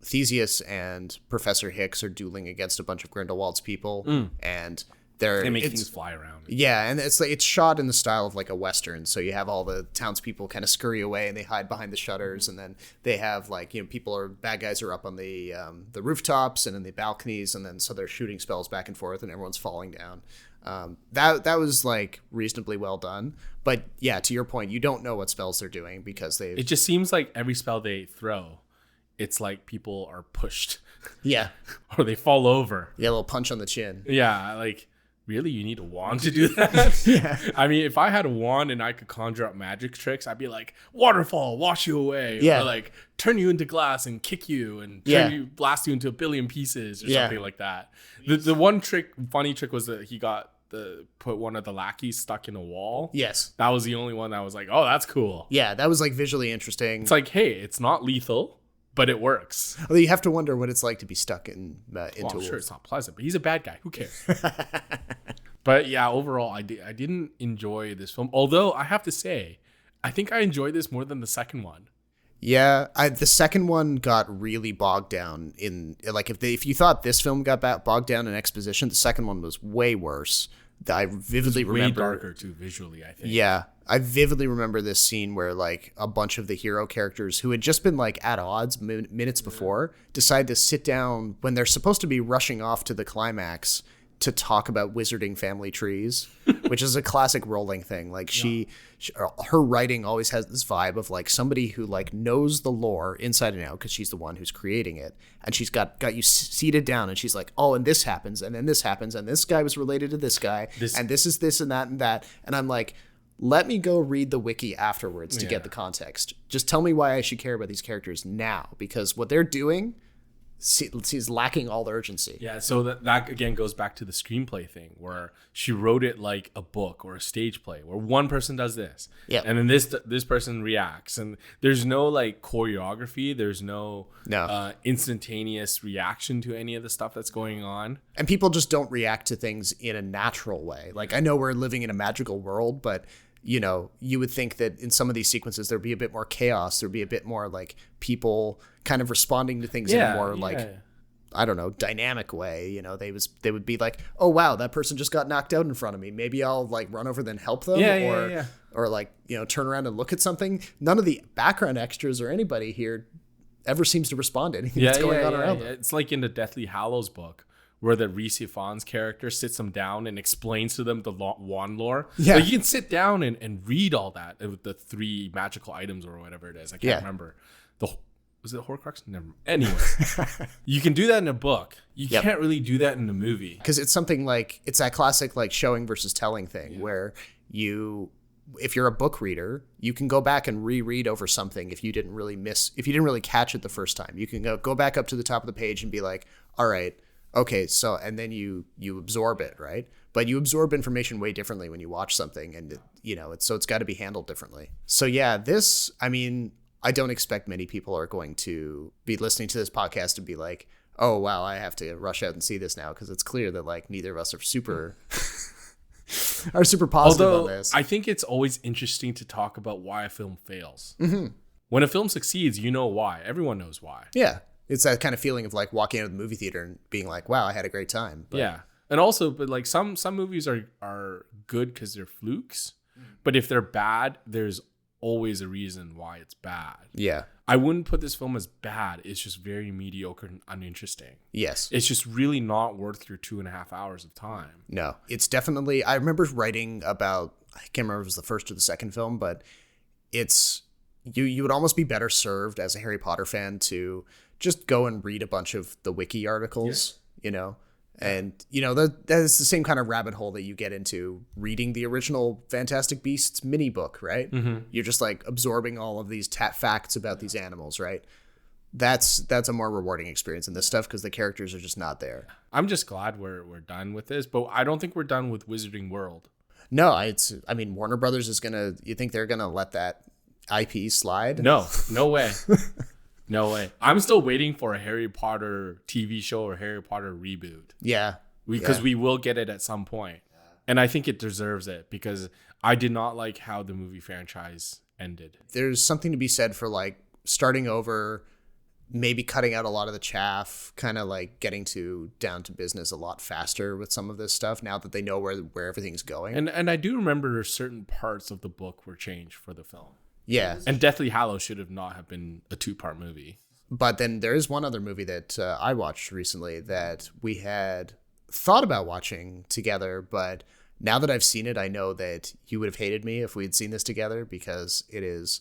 Theseus and Professor Hicks are dueling against a bunch of Grindelwald's people. And They make things fly around. Yeah, and it's shot in the style of like a Western. So you have all the townspeople kind of scurry away and they hide behind the shutters, and then they have like, bad guys are up on the rooftops and in the balconies, and then so they're shooting spells back and forth and everyone's falling down. That was like reasonably well done. But yeah, to your point, you don't know what spells they're doing because it just seems like every spell they throw, it's like people are pushed. Yeah. Or they fall over. Yeah, a little punch on the chin. Yeah, like, really? You need a wand to do that? Yeah. I mean, if I had a wand and I could conjure up magic tricks, I'd be like, waterfall, wash you away. Yeah. Or like, turn you into glass and kick you and blast you into a billion pieces or something like that. The one funny trick was that he got put one of the lackeys stuck in a wall. Yes. That was the only one that was like, oh, that's cool. Yeah, that was like visually interesting. It's like, hey, it's not lethal, but it works. Although you have to wonder what it's like to be stuck into I'm sure it's not pleasant, but he's a bad guy. Who cares? But yeah, overall, I didn't enjoy this film. Although I have to say, I think I enjoyed this more than the second one. Yeah, the second one got really bogged down in like if you thought this film got bogged down in exposition, the second one was way worse. I vividly remember. Way darker too visually, I think. Yeah, I vividly remember this scene where like a bunch of the hero characters who had just been like at odds minutes before decide to sit down when they're supposed to be rushing off to the climax to talk about wizarding family trees, which is a classic Rowling thing. Like her writing always has this vibe of like somebody who like knows the lore inside and out because she's the one who's creating it, and she's got you seated down, and she's like, oh, and this happens, and then this happens, and this guy was related to this guy, and this is this and that, and I'm like, let me go read the wiki afterwards to get the context. Just tell me why I should care about these characters now, because what they're doing is lacking all the urgency. Yeah, so that again goes back to the screenplay thing where she wrote it like a book or a stage play where one person does this, and then this person reacts, and there's no like choreography, there's no instantaneous reaction to any of the stuff that's going on, and people just don't react to things in a natural way. Like, I know we're living in a magical world, but you would think that in some of these sequences there'd be a bit more chaos, there'd be a bit more like people kind of responding to things in a more like, I don't know, dynamic way. They would be like, oh wow, that person just got knocked out in front of me, maybe I'll like run over then help them, or like turn around and look at something. None of the background extras or anybody here ever seems to respond to anything that's going on around them. It's like in the Deathly Hallows book where the Rhys Ifans character sits them down and explains to them the wand lore. Yeah. Like, you can sit down and read all that with the 3 magical items or whatever it is. I can't remember. Was it Horcrux? Never. Anyway, you can do that in a book. You can't really do that in a movie. Because it's something like, it's that classic like showing versus telling thing where if you're a book reader, you can go back and reread over something if you didn't really catch it the first time. You can go back up to the top of the page and be like, all right, okay, so, and then you absorb it, right? But you absorb information way differently when you watch something, and it's got to be handled differently. So yeah, this, I mean, I don't expect many people are going to be listening to this podcast and be like, oh wow, I have to rush out and see this now, because it's clear that like neither of us are super positive on this. I think it's always interesting to talk about why a film fails. Mm-hmm. When a film succeeds, you know why. Everyone knows why. Yeah. It's that kind of feeling of like walking out of the movie theater and being like, wow, I had a great time. But, yeah. And also, but like some movies are good because they're flukes. But if they're bad, there's always a reason why it's bad. Yeah. I wouldn't put this film as bad. It's just very mediocre and uninteresting. Yes. It's just really not worth your 2.5 hours of time. No. It's definitely, I remember writing about, I can't remember if it was the first or the second film, but it's, you would almost be better served as a Harry Potter fan to just go and read a bunch of the wiki articles, and that is the same kind of rabbit hole that you get into reading the original Fantastic Beasts mini book, right? Mm-hmm. You're just like absorbing all of these facts about these animals, right? That's a more rewarding experience in this stuff because the characters are just not there. I'm just glad we're done with this, but I don't think we're done with Wizarding World. No, I mean, Warner Brothers you think they're gonna let that IP slide? No way. No way. I'm still waiting for a Harry Potter TV show or Harry Potter reboot. Yeah. Because we will get it at some point. And I think it deserves it because I did not like how the movie franchise ended. There's something to be said for like starting over maybe cutting out a lot of the chaff, kind of like getting down to business a lot faster with some of this stuff now that they know where everything's going. And I do remember certain parts of the book were changed for the film. Yeah. And Deathly Hallows should have not have been a 2-part movie. But then there is one other movie that I watched recently that we had thought about watching together, but now that I've seen it, I know that you would have hated me if we'd seen this together, because it is...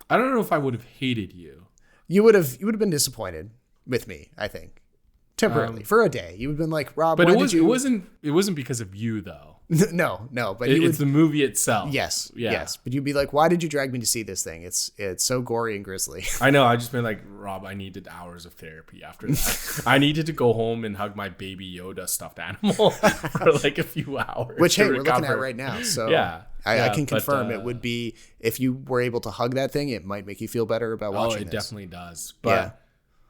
I don't know if I would have hated you. You would have been disappointed with me, I think. Temporarily. For a day. You would have been like, Rob, but why it did you... It wasn't because of you, though. No, but it's the movie itself. Yes, yeah. yes. But you'd be like, why did you drag me to see this thing? It's so gory and grisly. I know. I just been like, Rob, I needed hours of therapy after that. I needed to go home and hug my baby Yoda stuffed animal for like a few hours. Which, hey, we're looking at right now. So yeah. I can confirm it would be, if you were able to hug that thing, it might make you feel better about watching it this. Definitely does. But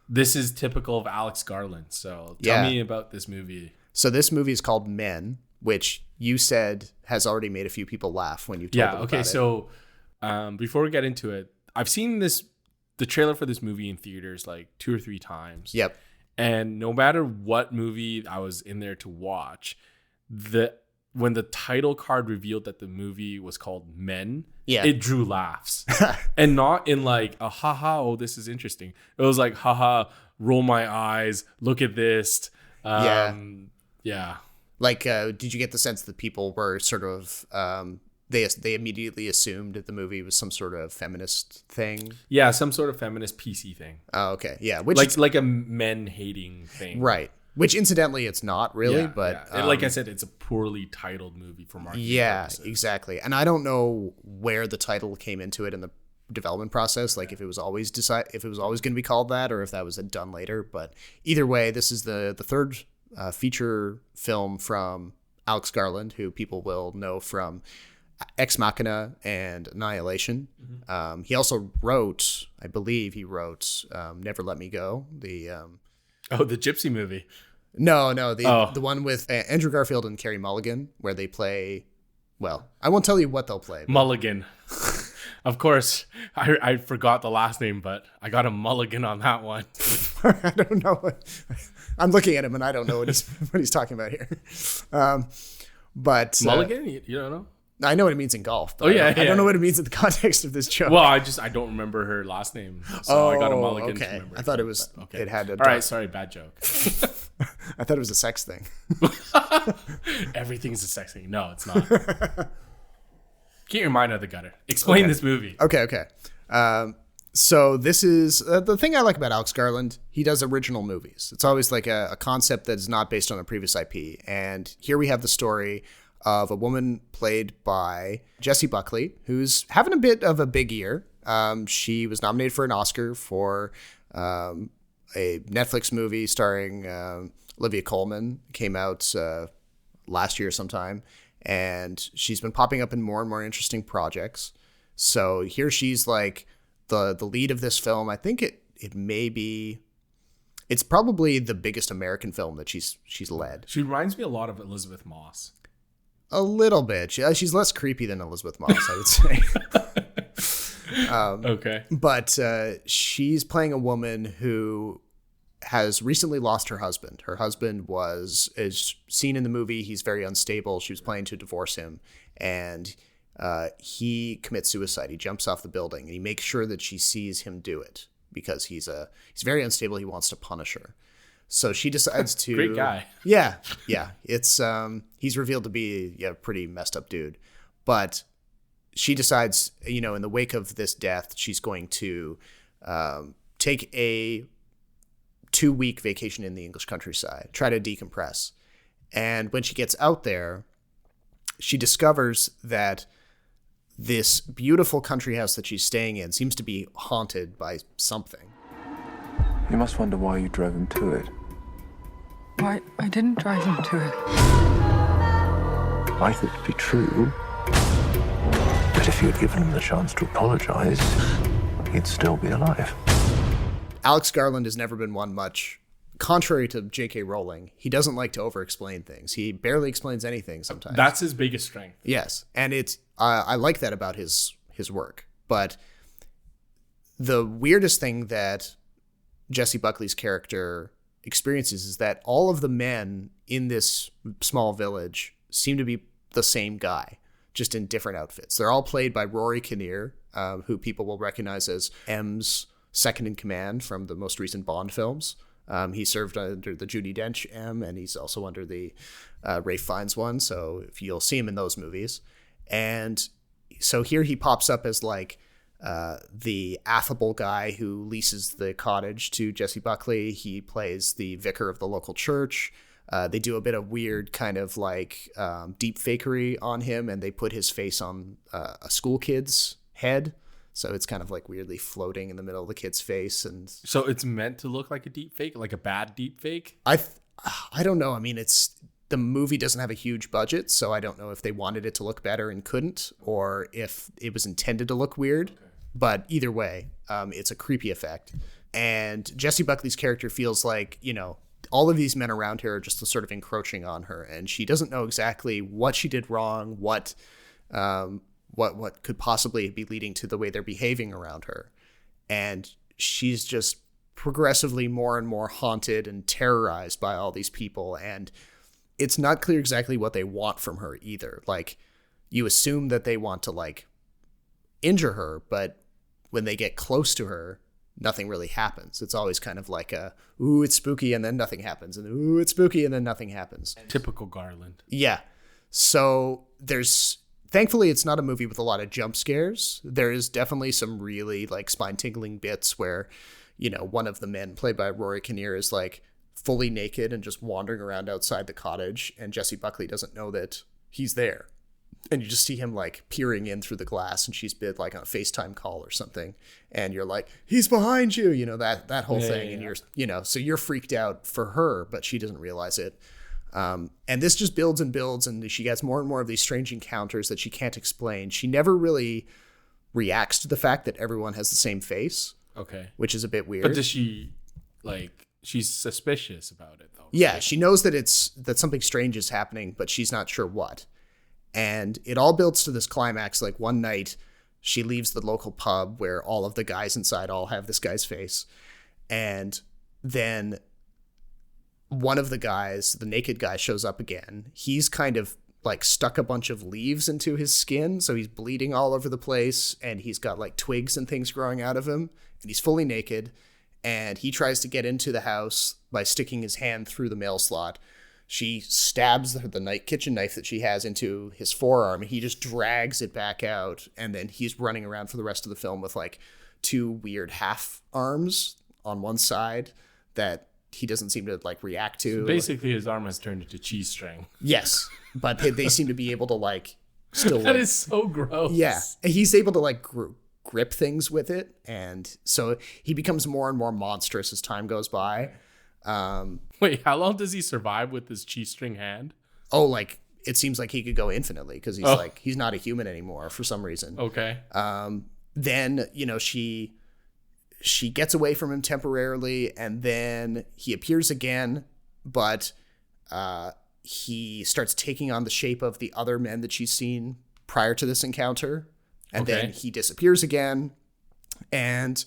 this is typical of Alex Garland. So tell me about this movie. So this movie is called Men, which you said has already made a few people laugh when you told them about it. So before we get into it, I've seen the trailer for this movie in theaters like 2 or 3 times. Yep. And no matter what movie I was in there to watch, when the title card revealed that the movie was called Men, it drew laughs. And not in like a haha, oh, this is interesting. It was like, haha, roll my eyes, look at this. Yeah. Like, did you get the sense that people were sort of, they immediately assumed that the movie was some sort of feminist thing? Yeah, some sort of feminist PC thing. Oh, okay. Yeah. Which like a men hating thing. Right. Which incidentally, it's not really, but like I said, it's a poorly titled movie for marketing purposes. Exactly. And I don't know where the title came into it in the development process, like if it was always going to be called that, or if that was done later. But either way, this is the third feature film from Alex Garland, who people will know from Ex Machina and Annihilation. Mm-hmm. He also wrote, I believe he wrote Never Let Me Go, the Gypsy movie. No, the one with Andrew Garfield and Carey Mulligan, where they play, well, I won't tell you what they'll play. Mulligan. Of course, I forgot the last name, but I got a mulligan on that one. I don't know. I'm looking at him and I don't know what he's talking about here. But mulligan, you don't know? I know what it means in golf. But I don't know what it means in the context of this joke. Well, I don't remember her last name, so I got a mulligan. Okay. I thought it was. Okay. It had to. All right, sorry, bad joke. I thought it was a sex thing. Everything's a sex thing. No, it's not. Keep your mind out of the gutter. Explain this movie. Okay. So this is the thing I like about Alex Garland. He does original movies. It's always like a concept that is not based on a previous IP. And here we have the story of a woman played by Jessie Buckley, who's having a bit of a big year. She was nominated for an Oscar for a Netflix movie starring Olivia Colman. Came out last year sometime. And she's been popping up in more and more interesting projects. So here she's like the lead of this film. I think it may be, it's probably the biggest American film that she's led. She reminds me a lot of Elizabeth Moss. A little bit. She's less creepy than Elizabeth Moss, I would say. Okay. But she's playing a woman who has recently lost her husband. Her husband is seen in the movie. He's very unstable. She was planning to divorce him, and he commits suicide. He jumps off the building, and he makes sure that she sees him do it because he's very unstable. He wants to punish her. So she decides to. Great guy. Yeah. It's he's revealed to be a pretty messed up dude, but she decides, in the wake of this death, she's going to take a 2-week vacation in the English countryside, try to decompress. And when she gets out there, she discovers that this beautiful country house that she's staying in seems to be haunted by something. You must wonder why you drove him to it. Why, I didn't drive him to it. I thought it'd be true. But if you had given him the chance to apologize, he'd still be alive. Alex Garland has never been one much. Contrary to J.K. Rowling, he doesn't like to over-explain things. He barely explains anything sometimes. That's his biggest strength. Yes, and it's I like that about his work. But the weirdest thing that Jessie Buckley's character experiences is that all of the men in this small village seem to be the same guy, just in different outfits. They're all played by Rory Kinnear, who people will recognize as M's second in command from the most recent Bond films. He served under the Judi Dench M, and he's also under the Ralph Fiennes one, so if you'll see him in those movies. And so here he pops up as like the affable guy who leases the cottage to Jessie Buckley. He plays the vicar of the local church. They do a bit of weird kind of like deep fakery on him, and they put his face on a school kid's head. So it's kind of like weirdly floating in the middle of the kid's face. And so it's meant to look like a deep fake, like a bad deep fake? I don't know. I mean, the movie doesn't have a huge budget, so I don't know if they wanted it to look better and couldn't, or if it was intended to look weird. Okay. But either way, it's a creepy effect. And Jessie Buckley's character feels like, you know, all of these men around her are just sort of encroaching on her, and she doesn't know exactly what she did wrong, what could possibly be leading to the way they're behaving around her. And she's just progressively more and more haunted and terrorized by all these people. And it's not clear exactly what they want from her either. Like, you assume that they want to like injure her, but when they get close to her, nothing really happens. It's always kind of like ooh, it's spooky, and then nothing happens. And ooh, it's spooky, and then nothing happens. Typical Garland. Yeah. So thankfully, it's not a movie with a lot of jump scares. There is definitely some really like spine-tingling bits where, you know, one of the men played by Rory Kinnear is like fully naked and just wandering around outside the cottage, and Jessie Buckley doesn't know that he's there. And you just see him like peering in through the glass, and she's been like on a FaceTime call or something. And you're like, he's behind you, you know, that whole thing. Yeah. And you're, you know, so you're freaked out for her, but she doesn't realize it. And this just builds and builds, and she gets more and more of these strange encounters that she can't explain. She never really reacts to the fact that everyone has the same face. Okay. Which is a bit weird. But does she, like, she's suspicious about it, though? Yeah, she knows that something strange is happening, but she's not sure what. And it all builds to this climax. Like, one night, she leaves the local pub where all of the guys inside all have this guy's face. And then one of the guys, the naked guy, shows up again. He's kind of like stuck a bunch of leaves into his skin, so he's bleeding all over the place, and he's got like twigs and things growing out of him, and he's fully naked. And he tries to get into the house by sticking his hand through the mail slot. She stabs the kitchen knife that she has into his forearm, and he just drags it back out. And then he's running around for the rest of the film with like two weird half arms on one side that he doesn't seem to like react to. So basically, his arm has turned into cheese string. Yes, but they seem to be able to like still. That is so gross. Yeah, he's able to like grip things with it, and so he becomes more and more monstrous as time goes by. Wait, how long does he survive with his cheese string hand? Oh, like it seems like he could go infinitely because he's like he's not a human anymore for some reason. Okay. Then, you know, she gets away from him temporarily, and then he appears again, but he starts taking on the shape of the other men that she's seen prior to this encounter, and then he disappears again and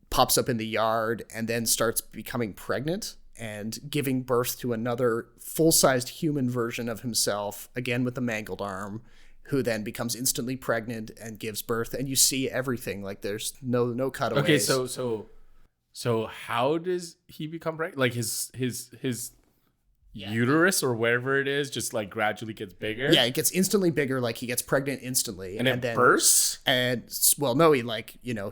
pops up in the yard, and then starts becoming pregnant and giving birth to another full-sized human version of himself, again with the mangled arm, who then becomes instantly pregnant and gives birth. And you see everything, like there's no cutaways. Okay, so how does he become pregnant? Like his uterus or wherever it is just like gradually gets bigger? Yeah, it gets instantly bigger, like he gets pregnant instantly. And then bursts? And well, no, he like, you know,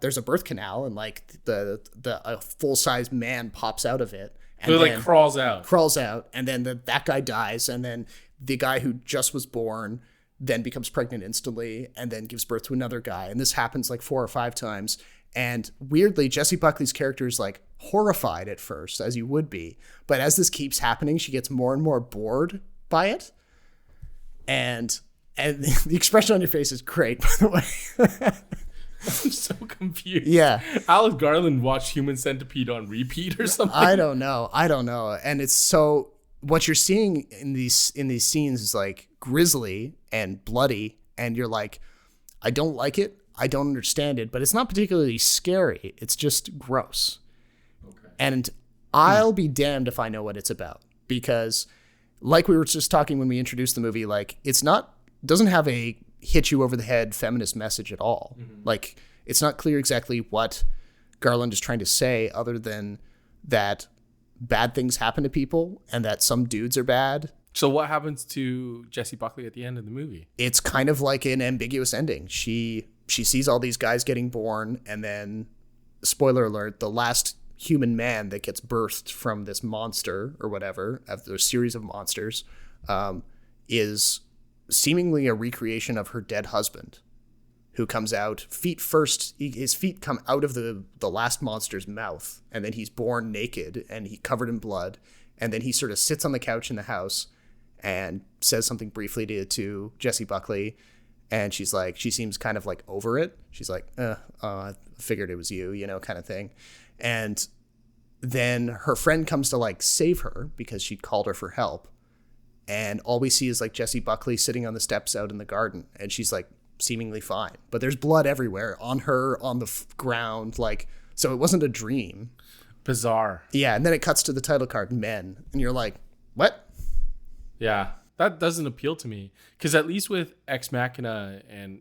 there's a birth canal, and like a full-size man pops out of it, and so it like crawls out, and then that guy dies, and then the guy who just was born then becomes pregnant instantly, and then gives birth to another guy, and this happens like 4 or 5 times. And weirdly, Jessie Buckley's character is like horrified at first, as you would be, but as this keeps happening, she gets more and more bored by it, and the expression on your face is great, by the way. I'm so confused. Yeah. Alex Garland watched Human Centipede on repeat or something. I don't know. And it's so, what you're seeing in these scenes is like grisly and bloody, and you're like, I don't like it. I don't understand it, but it's not particularly scary. It's just gross. Okay. And I'll be damned if I know what it's about, because like we were just talking when we introduced the movie, like doesn't have a hit you over the head feminist message at all. Mm-hmm. Like it's not clear exactly what Garland is trying to say, other than that bad things happen to people and that some dudes are bad. So what happens to Jessie Buckley at the end of the movie? It's kind of like an ambiguous ending. She sees all these guys getting born, and then, spoiler alert, the last human man that gets birthed from this monster or whatever, after a series of monsters, is seemingly a recreation of her dead husband, who comes out feet first. His feet come out of the last monster's mouth, and then he's born naked and he covered in blood, and then he sort of sits on the couch in the house and says something briefly to Jessie Buckley, and she seems kind of like over it. She's like, I figured it was you, kind of thing. And then her friend comes to like save her because she'd called her for help, and all we see is like Jessie Buckley sitting on the steps out in the garden, and she's like seemingly fine, but there's blood everywhere on her, on the ground, like, so it wasn't a dream. Bizarre. Yeah, and then it cuts to the title card, Men, and you're like, what? Yeah, that doesn't appeal to me, because at least with Ex Machina and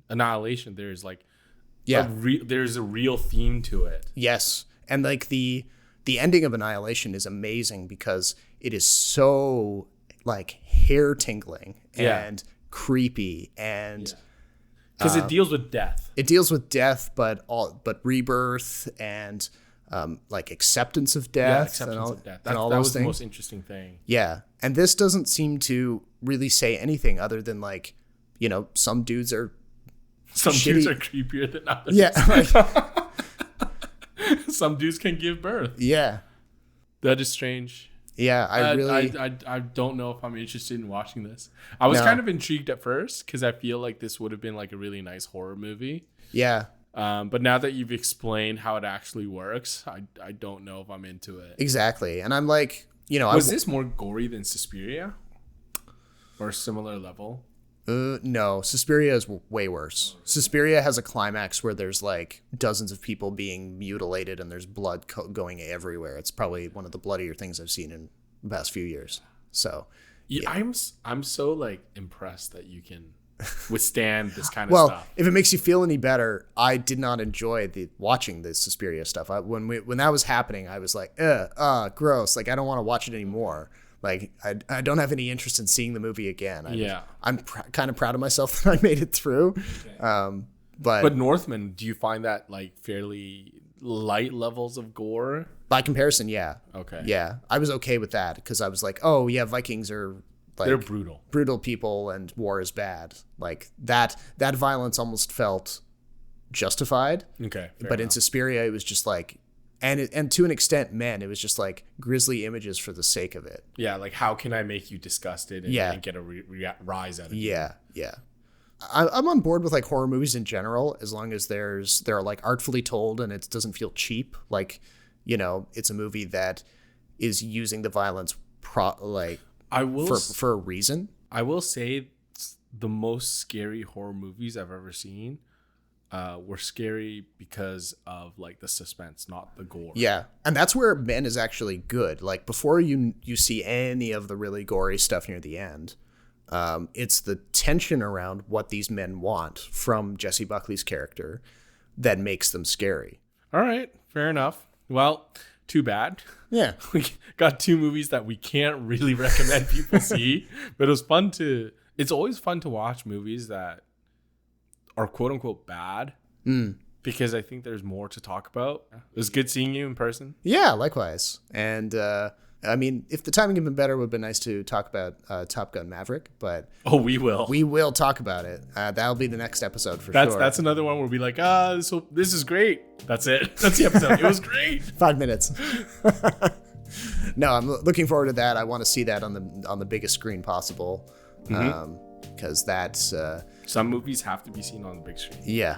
Annihilation, there's like there's a real theme to it. Yes, and like the ending of Annihilation is amazing because it is so like hair tingling and creepy, and because it deals with death. It deals with death, but rebirth and like acceptance of death. Yeah, acceptance of death. That was the most interesting thing. Yeah, and this doesn't seem to really say anything other than like, some dudes are dudes are creepier than others. Yeah, like, some dudes can give birth. Yeah, that is strange. Yeah, I don't know if I'm interested in watching this. I was kind of intrigued at first because I feel like this would have been like a really nice horror movie. Yeah. But now that you've explained how it actually works, I don't know if I'm into it. Exactly. And I'm like, was this more gory than Suspiria? Or a similar level? No, Suspiria is way worse. Suspiria has a climax where there's like dozens of people being mutilated and there's blood going everywhere. It's probably one of the bloodier things I've seen in the past few years. So, yeah. I'm so like impressed that you can withstand this kind of stuff. Well, if it makes you feel any better, I did not enjoy watching the Suspiria stuff. When that was happening, I was like, gross. Like I don't want to watch it anymore. Like I don't have any interest in seeing the movie again. I'm kind of proud of myself that I made it through. Okay. But Northman, do you find that like fairly light levels of gore? By comparison, yeah. Okay. Yeah, I was okay with that because I was like, oh yeah, Vikings are like they're brutal people, and war is bad. Like that violence almost felt justified. Okay. But in Suspiria, it was just like. And to an extent, it was just like grisly images for the sake of it. Yeah, like how can I make you disgusted and get a rise out of you? Yeah. I'm on board with like horror movies in general, as long as they're like artfully told and it doesn't feel cheap. Like, it's a movie that is using the violence for a reason. I will say the most scary horror movies I've ever seen were scary because of like the suspense, not the gore. Yeah, and that's where Men is actually good. Like before you see any of the really gory stuff near the end, it's the tension around what these men want from Jessie Buckley's character that makes them scary. All right, fair enough. Well, too bad. Yeah, we got two movies that we can't really recommend people see, but it was fun to. It's always fun to watch movies that are quote unquote bad because I think there's more to talk about. It was good seeing you in person. Yeah, likewise. And I mean, if the timing had been better, it would have been nice to talk about Top Gun Maverick, but we will talk about it. That'll be the next episode for sure. That's another one where we'll be like, so this is great. That's it. That's the episode. It was great. 5 minutes. No, I'm looking forward to that. I want to see that on the biggest screen possible. Because that's some movies have to be seen on the big screen. Yeah,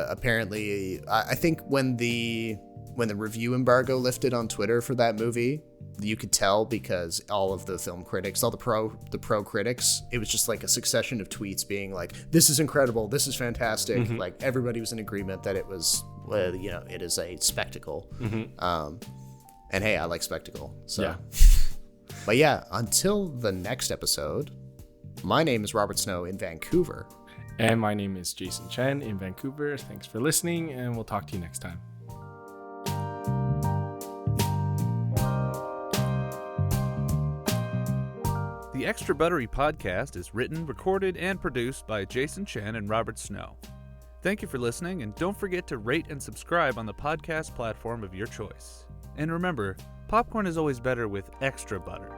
apparently I think when the when the review embargo lifted on Twitter for that movie, you could tell because all of the film critics, all the pro critics, it was just like a succession of tweets being like, this is incredible, this is fantastic. Like everybody was in agreement that it was, it is a spectacle. And hey, I like spectacle. So, yeah. But yeah, until the next episode, my name is Robert Snow in Vancouver. And my name is Jason Chen in Vancouver. Thanks for listening, and we'll talk to you next time. The Extra Buttery Podcast is written, recorded, and produced by Jason Chen and Robert Snow. Thank you for listening, and don't forget to rate and subscribe on the podcast platform of your choice. And remember, popcorn is always better with extra butter.